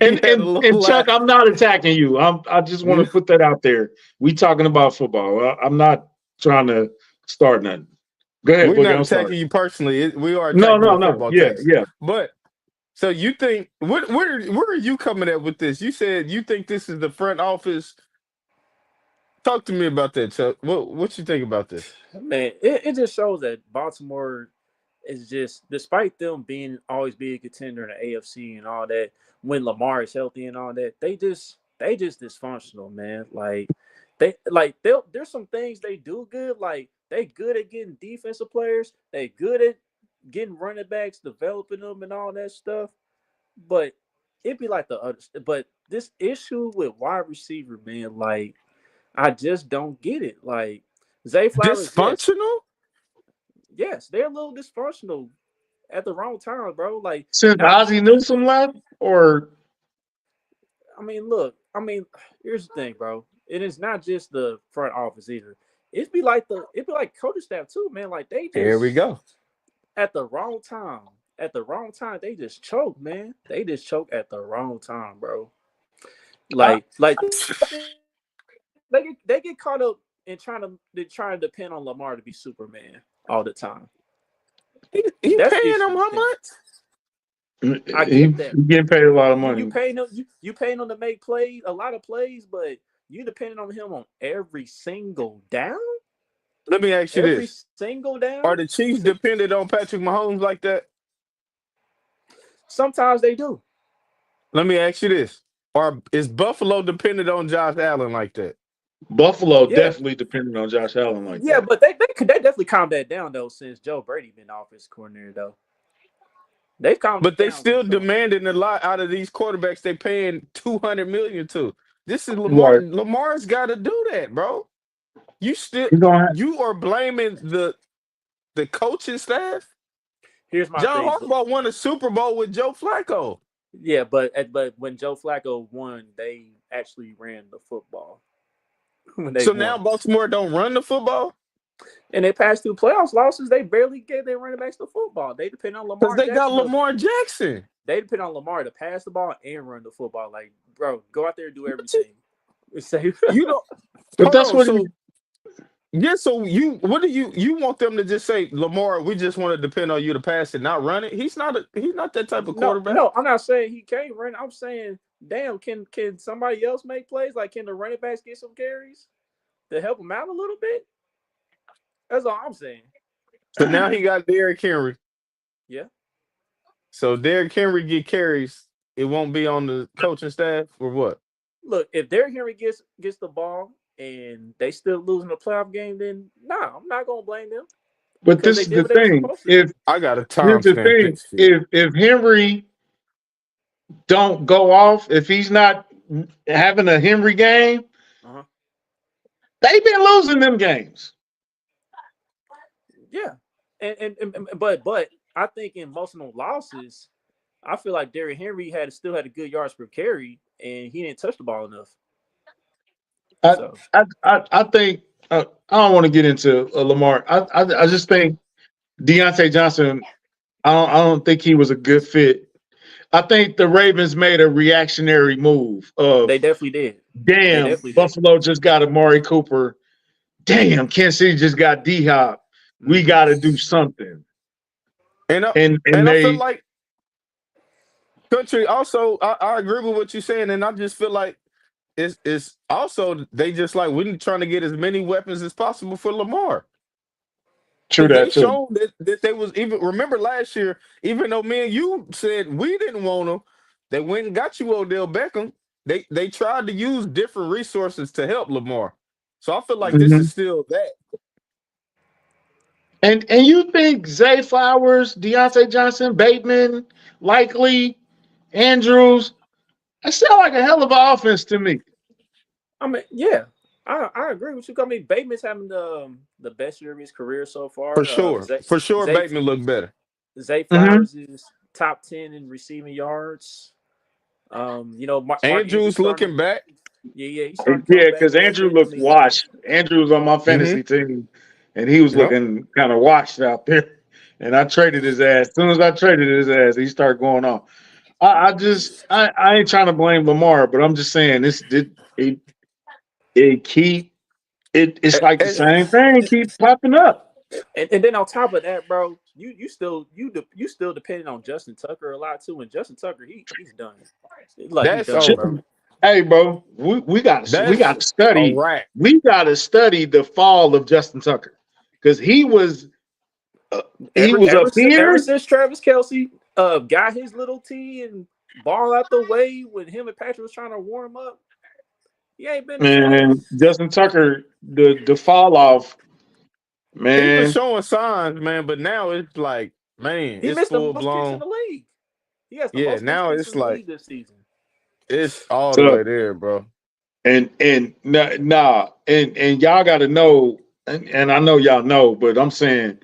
we And had a and little and Chuck, laugh. I'm not attacking you. I just want to put that out there. We talking about football. I'm not trying to start nothing. Go ahead, We're Boogie. not I'm sorry. attacking you personally. We are No, attacking no, your no. football Yeah, takes. yeah. But so you think where are you coming at with this? You said you think this is the front office. Talk to me about that, Chuck. What you think about this? Man, it just shows that Baltimore is just, despite them being always be a contender in the AFC and all that, when Lamar is healthy and all that, they just dysfunctional, man. There's some things they do good. Like they good at getting defensive players. They good at getting running backs, developing them and all that stuff. But it'd be like the other. But this issue with wide receiver, man, like I just don't get it. Like Zay Flowers, Dysfunctional? yes, they're a little dysfunctional at the wrong time, bro. Like Since not. Ozzie Newsome left, or I mean, look. I mean, here's the thing, bro. It is not just the front office either. It'd be like coaching staff too, man. Like they Here we just go. at the wrong time. At the wrong time, they just choke, man. They just choke at the wrong time, bro. I, They get caught up in trying to depend on Lamar to be Superman all the time. You That's paying them issue with how them. much? I he get that. getting paid a lot of You money. paying him you paying him to make plays, a lot of plays, but you depending on him on every single down, Let me ask you every this: single down. are the Chiefs dependent on Patrick Mahomes like that? Sometimes they do. Let me ask you this: is Buffalo dependent on Josh Allen like that? Buffalo Yeah, definitely depending on Josh Allen like yeah, that. but they definitely calmed that down though since Joe Brady been offense coordinator though. They've calmed But it they down for still sure. demanding a lot out of these quarterbacks. They paying $200 million to. This is Lamar. Right. Lamar's got to do that, bro. You still You're gonna you are blaming the coaching staff. Here's my John thing. Harbaugh won a Super Bowl with Joe Flacco. Yeah, but when Joe Flacco won, they actually ran the football when they So now won. Baltimore don't run the football And they passed through playoffs losses. They barely gave their running backs the football. They depend on because Lamar they got Jackson. Lamar Jackson. They depend on Lamar to pass the ball and run the football. Like, bro, go out there and do What you, everything. Say, you don't if hold that's on. what So yeah, so what do you want them to just say, Lamar, we just want to depend on you to pass it, not run it? He's not that type of quarterback. no, I'm not saying he can't run. I'm saying, damn, can somebody else make plays? Like, can the running backs get some carries to help them out a little bit? That's all I'm saying. So now he got Derrick Henry. Yeah. So Derrick Henry get carries. It won't be on the coaching staff or what? Look, if Derrick Henry gets the ball and they still losing the playoff game, then I'm not gonna blame them But because this they is did the what they were thing. supposed to do. If I got a Here's the timestamp thing, this shit. if Henry don't go off, if he's not having a Henry game, Uh-huh. they've been losing them games. Yeah, but I think in most of those losses, I feel like Derrick Henry still had a good yards per carry, and he didn't touch the ball enough. I So I think I don't want to get into Lamar. I just think Deontay Johnson. I don't think he was a good fit. I think the Ravens made a reactionary move they of definitely did. They damn definitely did. Buffalo just got Amari Cooper. Damn, Kansas City just got D Hop. We Mm-hmm. got to do something. And And I feel they like country also. I agree with what you're saying, and I just feel like it's also they just like we're trying to get as many weapons as possible for Lamar. true Because they that too. showed that they was even remember last year, even though me and you said we didn't want them, they went and got you Odell Beckham. They tried to use different resources to help Lamar. So I feel like this Mhm. is still that. And you think Zay Flowers, Deontay Johnson, Bateman, Likely, Andrews, that sound like a hell of an offense to me. I mean, yeah, I agree with you. I mean, Bateman's having the best year of his career so For far. sure. For sure Zay, Bateman looked better. Zay Mm-hmm. Flowers is top 10 in receiving yards. Mark Andrews Andrews starting looking back. he's starting to come Yeah, back because a little Andrew bit. I looked mean, washed. Andrew was on my Mm-hmm. fantasy team, and he was Yep. looking kind of washed out there. And I traded his ass. As soon as I traded his ass, he started going off. I ain't trying to blame Lamar, but I'm just saying it's like the And, same thing keep popping up. and then on top of that, bro, you still depending on Justin Tucker a lot too. And Justin Tucker, he's done. Like he's that's done, over. bro. Hey, bro, we got That's to a study. wrap. We got to study the fall of Justin Tucker because uh, he was up Ever here, since Travis Kelce got his little tee and ball out the way when him and Patrick was trying to warm up, he ain't been the same. and Justin Tucker the fall off, He was man. showing signs, man, but now it's like, man, He it's missed the full most kicks in blown. the league. He has the Yeah, most missed now kicks it's in the like league this season. it's all the So way there, bro. and y'all got to know, and I know y'all know, but I'm saying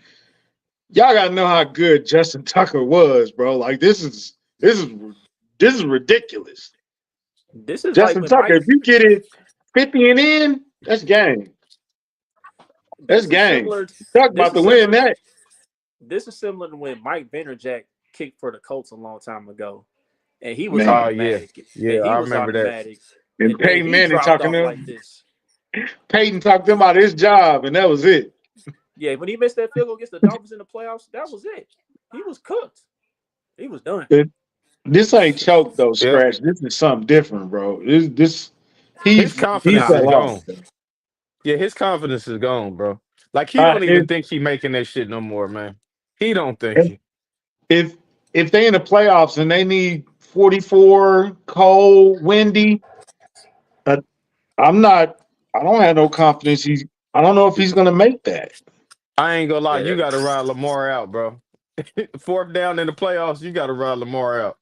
y'all got to know how good Justin Tucker was, bro. Like this is ridiculous. This is like Justin when Tucker, Mike. if you get it 50 and in, that's game. That's This is game. similar. Tuck This about to is win similar. that. This is similar to when Mike Vanderjack kicked for the Colts a long time ago, and he was Man. Oh yeah. automatic. Yeah, And he I was remember that. automatic. And And then Peyton he Manning dropped talking off to like him. this. Peyton talked to him about his job, and that was it. Yeah, when he missed that field goal against the Dolphins in the playoffs, that was it. He was cooked. He was done. This ain't choke though, Yeah. scratch. This is something different, bro. This His he confidence Nah, is fell off. gone. Yeah, his confidence is gone, bro. Like he don't even If think he making that shit no more, man. He don't think it. if if they in the playoffs and they need 44, cold, windy, uh, I'm not. I don't have no confidence. I don't know if he's gonna make that. I ain't gonna lie, yeah, you gotta ride Lamar out, bro. Fourth down in the playoffs, you gotta ride Lamar out.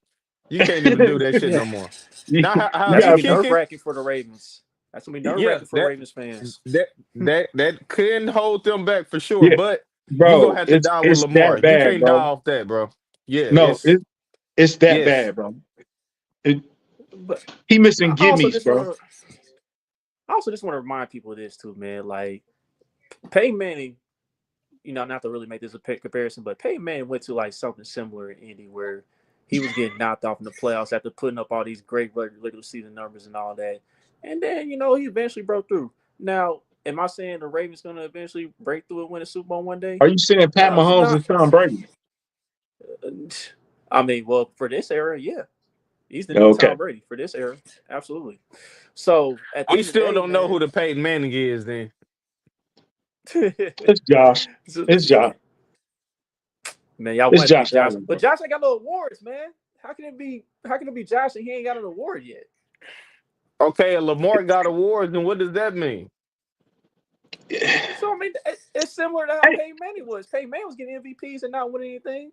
You can't even do that shit yeah. no more. you, Now how you That's he gonna be got nerve kicking? wracking for the Ravens. That's gonna be nerve Yeah, wracking for Ravens fans. that couldn't hold them back for sure. yeah, But you gonna bro. have to die with It's Lamar. that You bad, can't die bro. off that, bro. Yeah, No, it's that yes. bad, bro. It, But he missing I also gimmies, just bro. want to, remind people of this too, man. Like Peyton Manning, not to really make this a comparison, but Peyton Manning went to like something similar in Indy where he was getting knocked off in the playoffs after putting up all these great regular season numbers and all that. And then, he eventually broke through. Now, am I saying the Ravens going to eventually break through and win a Super Bowl one day? Are you saying Pat Probably Mahomes not. and Tom Brady? I mean, well, for this era, yeah. He's the new Okay. Tom Brady for this era. Absolutely. So, at the We end of the still day, don't know who man, the Peyton Manning is then. It's Josh. It's Josh. Man, y'all It's want it to be Josh Josh, Allen. but Josh ain't got no awards, man. How can it be? How can it be Josh and he ain't got an award yet? Okay, and Lamar got awards, and what does that mean? So I mean, it's similar to how Peyton Manning was. Peyton Manning was getting MVPs and not winning anything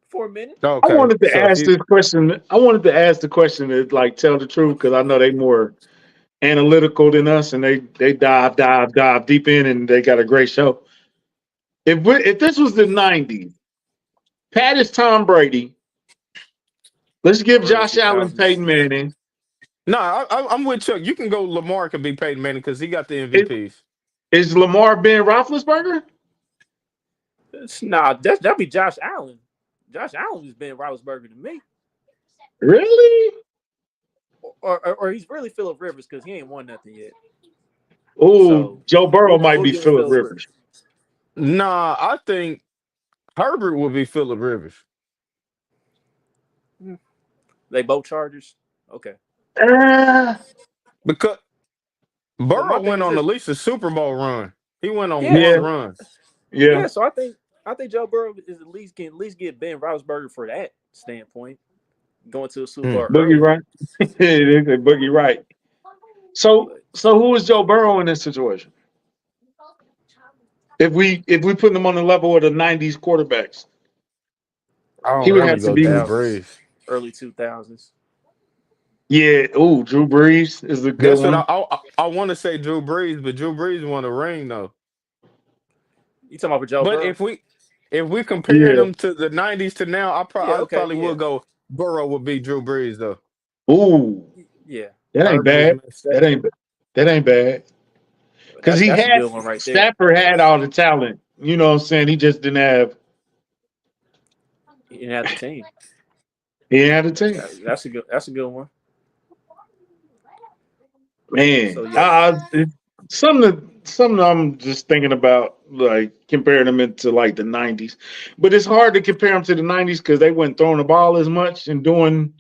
for a minute. I Okay, wanted to so if ask you this question. I wanted to ask the question to like tell the truth because I know they more analytical than us, and they dive deep in, and they got a great show. If this was the '90s, Pat is Tom Brady. Let's give Early Josh Allen 2000s. Peyton Manning. no, I'm with Chuck. You can go Lamar could be Peyton Manning because he got the Is, MVPs. is Lamar Ben Roethlisberger? Nah, that'd be Josh Allen. Josh Allen has been Roethlisberger to me, Really? or he's really Phillip Rivers because he ain't won nothing yet. Oh, So Joe Burrow might we'll be give it Phillip Phillip Rivers. Rivers. Nah, I think Herbert will be Phillip Rivers. They both Chargers. Okay. Uh, Because But my Burrow thing went is on this. at least a Super Bowl run. He went on Yeah. one yeah, So run. yeah. yeah. So I think Joe Burrow is at least get Ben Roethlisberger for that standpoint, going to a Super Bowl Boogie early. right. Boogie right. So But who is Joe Burrow in this situation? If we put him on the level of the '90s quarterbacks, I he don't would early want to have to go be. Drew 2000s, Brees. early 2000s. Yeah. Oh, Drew Brees is a good That's what one. I want to say Drew Brees, but Drew Brees won a ring though. You talking about for Joe But Burrow? if we compare Yeah. them to the '90s to now, Yeah. I Okay. probably Yeah. will go Burrow would be Drew Brees though. Ooh, Yeah. that ain't Herbert is bad. messed up. That ain't bad. Because That's a good one right there. Stafford had all the talent. You know what I'm saying? He just didn't have. He didn't have the team. He didn't have the team. That's a good one. Man, So yeah. something I'm just thinking about, like comparing them into like the '90s, but it's hard to compare them to the '90s because they weren't throwing the ball as much and doing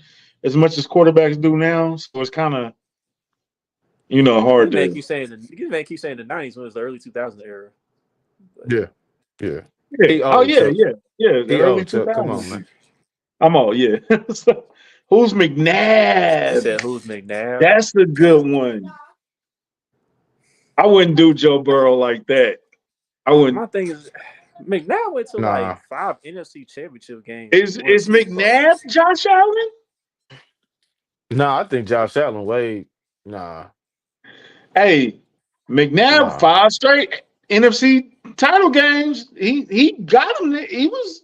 as much as quarterbacks do now. So it's kind of hard This man to. keep saying the '90s was the early 2000s era. But Yeah, yeah. Yeah. He Oh old yeah, Chuck. yeah, yeah. The He early old Chuck. Come on, 2000s. man. I'm all yeah. So, who's he McNabb? said, "Who's McNabb?" That's a good one. I wouldn't do Joe Burrow like that. I wouldn't. My thing is, McNabb went to like Nah, 5 NFC Championship games and Is won a Super Bowl. McNabb Josh Allen? nah. I think Josh Allen. Wade. Nah, Hey, McNabb nah. 5 straight NFC title games. He got him. He was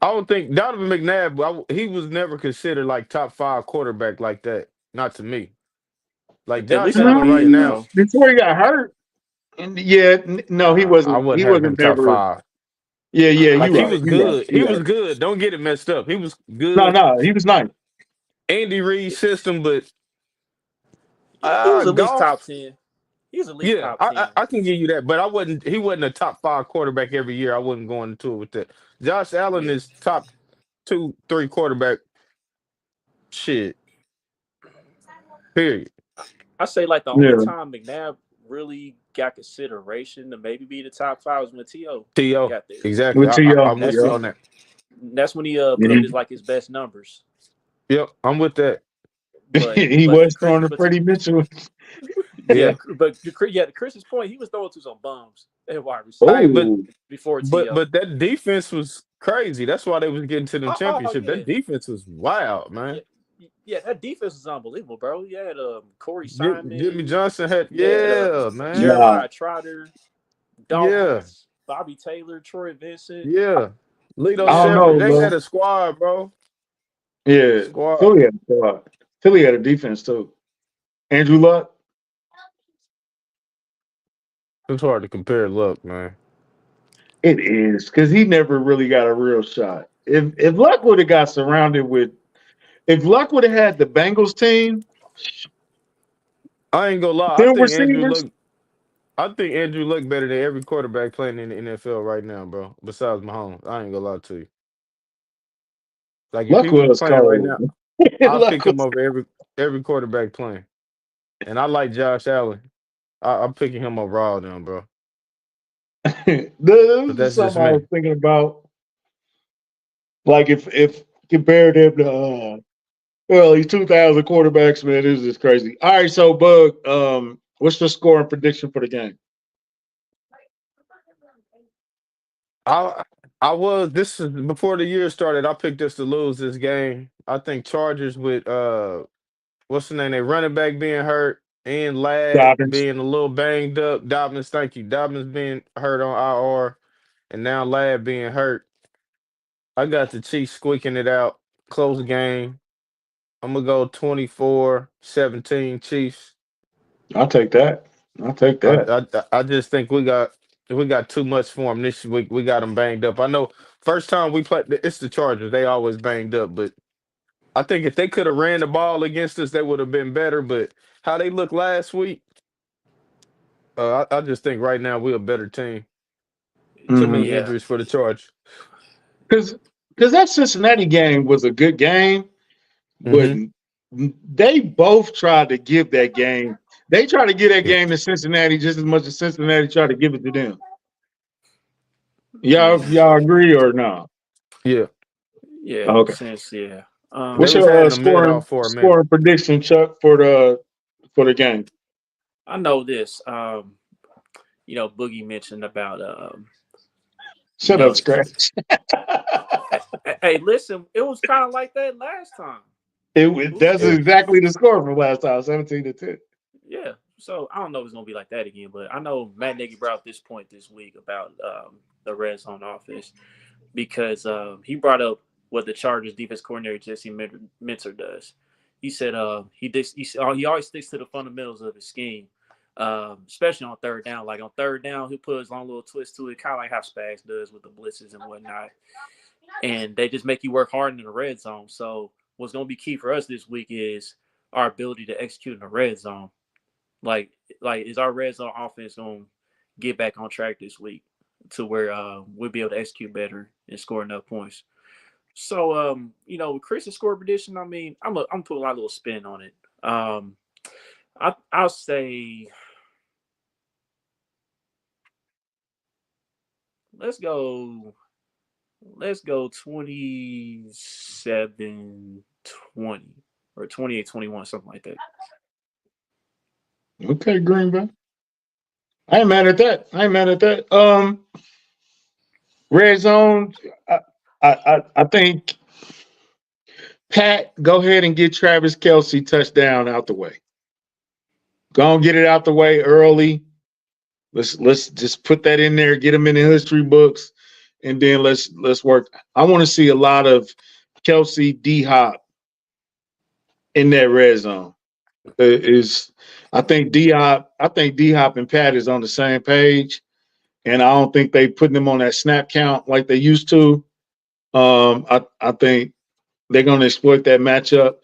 I would think Donovan McNabb. He was never considered like top 5 quarterback like that. Not to me. Like At Josh least not Allen right then. now. No, before he got hurt. And yeah, no, he Nah, I wasn't. He wouldn't have him wasn't top never. 5. Yeah, yeah. Like You he right. was You right. good. He You was right. good. Don't get it messed up. He was No, good. no, he was nice. Andy Reid system, but he was at least top golf. 10. He was at least Yeah, top 10. I can give you that, but I wasn't. He wasn't a top 5 quarterback every year. I wasn't going into it with that. Josh Allen Yeah, is top 2, 3 quarterback. Shit. Period. I say like the only Yeah. time McNabb really got consideration to maybe be the top 5 was when T.O. To got there. exactly. With T.O. I'm with That's you Yeah. on that. that's when he put up Mhm. his best numbers. Yep, I'm with that. But He but to was Chris throwing to but to, Freddie Mitchell. yeah, Yeah. but to Chris's point, he was throwing to some bums at wide receiver All right, but Oh, before but T.O. but that defense was crazy. That's why they was getting to them Oh championship. yeah, That defense was wild, yeah, man. yeah. That defense is unbelievable, bro. You had Corey Jimmy Simon. Johnson had You had yeah, man. nah. Jeremiah Trotter, Yeah, Dawkins, Bobby Taylor, Troy Vincent. yeah. I Lito You don't had know, Shepard. They bro. had a squad, bro. Yeah, Squad. Philly had a squad. Philly had a defense too. Andrew Luck. It's hard to compare luck, man. It is because he never really got a real shot. If Luck would have got surrounded with, if Luck would have had the Bengals team, I ain't gonna lie. their receivers. I think Andrew Luck better than every quarterback playing in the NFL right now, bro. Besides Mahomes, I ain't gonna lie to you. Like if he Luck was was playing right cold. now, I'll Luck pick him was. over every quarterback playing. And I like Josh Allen. I'm picking him overall now, bro. This But is that's just something I me. was thinking about. Like if compared him to early 2000 quarterbacks, man, this is just crazy. All right, so Bug, what's the score and prediction for the game? I I was this is before the year started. I picked us to lose this game. I think Chargers with what's the name? They running back being hurt and Ladd Dobbins. being a little banged up. Dobbins, thank you. Dobbins being hurt on IR, and now Ladd being hurt. I got the Chiefs squeaking it out. Close game. I'm gonna go 24-17 Chiefs. I'll take that. I'll take that. I just think we got too much for them this week. We got them banged up. I know first time we played, it's the Chargers. They always banged up, but I think if they could have ran the ball against us, they would have been better. But how they looked last week, I just think right now we're a better team. Too many Yeah. injuries for the Chargers. Because that Cincinnati game was a good game, but Hmm. they both tried to give that game. They tried to give that game to Cincinnati just as much as Cincinnati tried to give it to them. Y'all agree or not? Yeah, Yeah. Okay. Since they What's was your having a mid off for a minute. scoring prediction, Chuck, for the game? I know this. Boogie mentioned about Shut up, Scratch. hey, listen, it was kind of like that last time. That's exactly the score from last time, 17-10. Yeah. So I don't know if it's gonna be like that again, but I know Matt Nagy brought up this point this week about the red zone offense because he brought up what the Chargers defense coordinator Jesse Minter does. He said he always sticks to the fundamentals of his scheme, especially on third down. Like on third down, he'll put his own little twist to it, kind of like how Spags does with the blitzes and whatnot. And they just make you work hard in the red zone. So what's going to be key for us this week is our ability to execute in the red zone. Like is our red zone offense going to get back on track this week to where we'll be able to execute better and score enough points. So with Chris's score prediction, I mean, I'm putting a little spin on it. I'll say let's go 27-20 or 28-21, something like that. Okay, Green Bay. I ain't mad at that. Red zone. I think Pat, go ahead and get Travis Kelce touchdown out the way. Go and get it out the way early. Let's just put that in there, get him in the history books, and then let's work. I want to see a lot of Kelce D Hop in that red zone. I think D Hop and Pat is on the same page, and I don't think they putting them on that snap count like they used to. I think they're going to exploit that matchup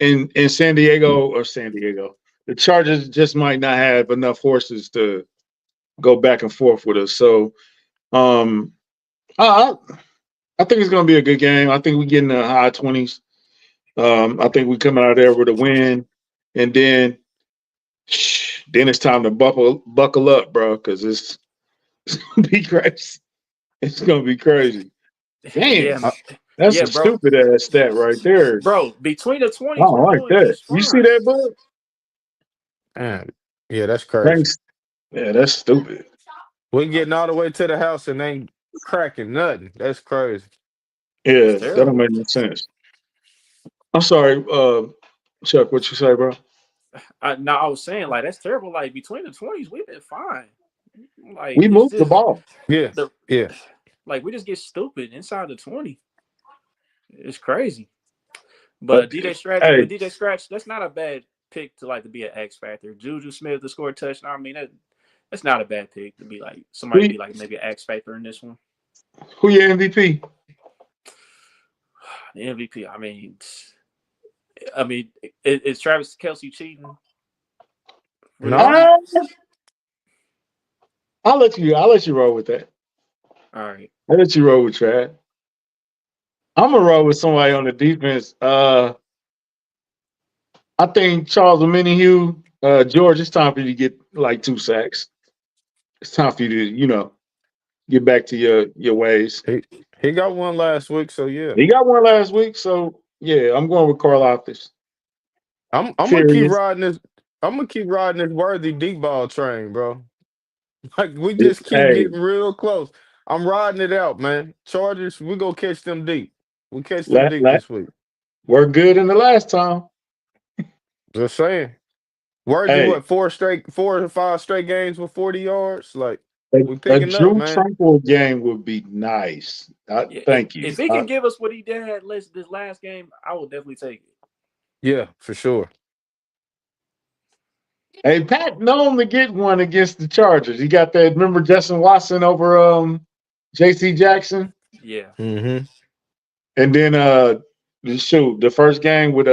in San Diego. The Chargers just might not have enough horses to go back and forth with us. So I think it's going to be a good game. I think we get in the high 20s. I think we come out of there with a win, and then it's time to buckle up, bro, because it's going to be crazy. It's going to be crazy. Damn, that's a bro. stupid ass stat right there. Bro, between the 20s, I don't we're like doing that. just fine. You see that, bud? Man, yeah, that's crazy. Thanks. Yeah, that's stupid. We getting all the way to the house and ain't cracking nothing. That's crazy. Yeah, that don't make no sense. I'm sorry, Chuck, what you say, bro? I was saying, like, that's terrible. Like, between the 20s, we've been fine. Like, We moved the ball. Yeah, yeah. Like, we just get stupid inside the 20. It's crazy. But DJ Scratch, that's not a bad pick to be an X factor. Juju Smith to score a touchdown. I mean, that's not a bad pick to be like somebody be like maybe an X factor in this one. Who your MVP? The MVP. I mean, is Travis Kelce cheating? No. I'll let you roll with that. All right. I'll let you roll with Trav. I'm gonna roll with somebody on the defense. I think Charles Omenihu George, it's time for you to get like 2 sacks. It's time for you to, get back to your ways. He got one last week, so yeah. He got one last week, so yeah, I'm going with Carl Office. I'm gonna keep riding this. I'm gonna keep riding this worthy deep ball train, bro. Like we just keep Hey, getting real close. I'm riding it out, man. Chargers, we gonna catch them deep. We catch them let, deep let, this week. we're good in the last time. Just saying. Worthy, Hey, what 4 or 5 straight games with 40 yards? Like we a picking up, Drew man. Tranquil game would be nice. Yeah, Thank if you. he can give us what he did this last game, I will definitely take it. Yeah, for sure. Hey, Pat known to get one against the Chargers. He got that. Remember Justin Watson over J.C. Jackson, Yeah. Mm-hmm. and then the first game with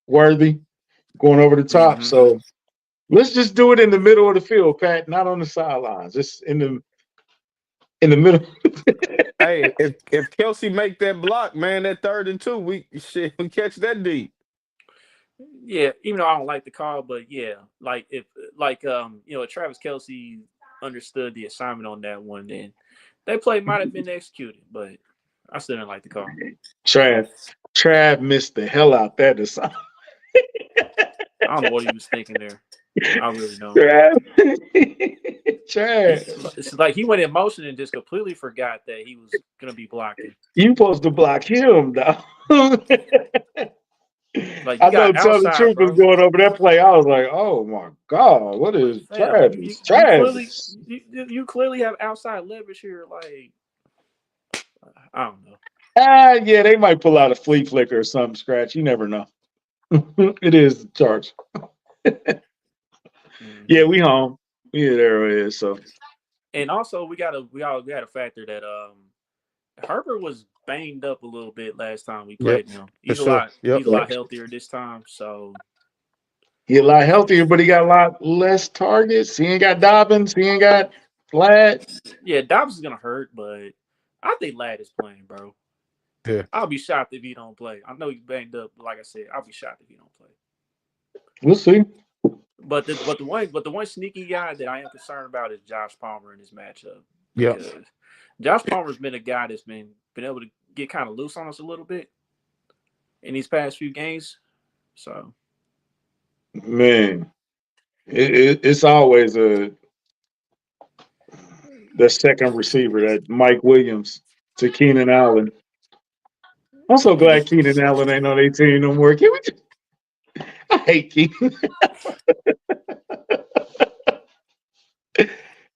Worthy going over the top. Mm-hmm. So let's just do it in the middle of the field, Pat, not on the sidelines. Just in the middle. Hey, if Kelce make that block, man, that 3rd and 2, we catch that deep. Yeah, even though I don't like the call, but yeah, like if if Travis Kelce understood the assignment on that one, then that play might have been executed, but I still didn't like the call. Trav missed the hell out that assignment. I don't know what he was thinking there. I really don't. Trav. It's like he went in motion and just completely forgot that he was gonna be blocking. You supposed to block him, though. Like I you know, got tell the outside, truth, was bro. going over that play. I was like, oh my God, what is Fam, Travis? you clearly Travis. you clearly have outside leverage here. Like I don't know. Yeah, they might pull out a flea flicker or something, scratch. You never know. It is the charge. Yeah, we home. Yeah, there it is. So, And also we got a factor that Herbert was banged up a little bit last time we Yep, played him. for sure. He's Yep. a lot healthier this time. So he a lot healthier, but he got a lot less targets. He ain't got Dobbins. He ain't got Vlad. yeah, Dobbs is gonna hurt, but I think Ladd is playing, bro. Yeah. I'll be shocked if he don't play. I know he's banged up, but like I said, I'll be shocked if he don't play. We'll see. But the one sneaky guy that I am concerned about is Josh Palmer in this matchup. Yep. Because Josh Palmer's been a guy that's been able to get kind of loose on us a little bit in these past few games. So Man, it's always the second receiver, that Mike Williams to Keenan Allen. I'm so glad Keenan Allen ain't on their team no more. Can we just, I hate Keenan.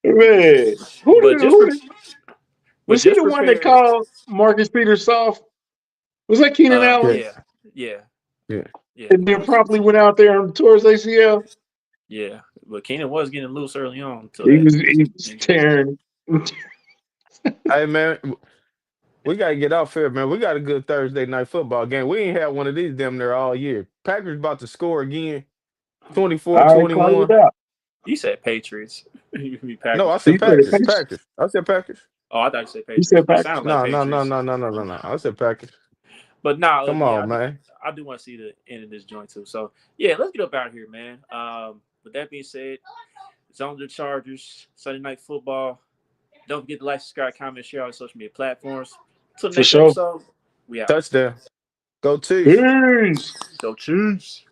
Man, was he the one that called Marcus Peters soft? Was that Keenan Allen? Yeah. And then promptly went out there and tore his ACL. Yeah, but Keenan was getting loose early on. He was tearing. Hey, man, we got to get out here, man. We got a good Thursday night football game. We ain't had one of these damn near all year. Packers about to score again, 24-21. You said Patriots. No, I said Packers. Packers. I said Packers. Oh, I thought you said Patriots. You said Packers? Sounded like Patriots. No. I said Packers. But no, come on, man. I do want to see the end of this joint too. So yeah, let's get up out of here, man. With that being said, it's on the Chargers Sunday Night Football. Don't forget to like, subscribe, comment, share on our social media platforms. Until next episode, we out. Touchdown. Go Chiefs. Peace. Go Chiefs.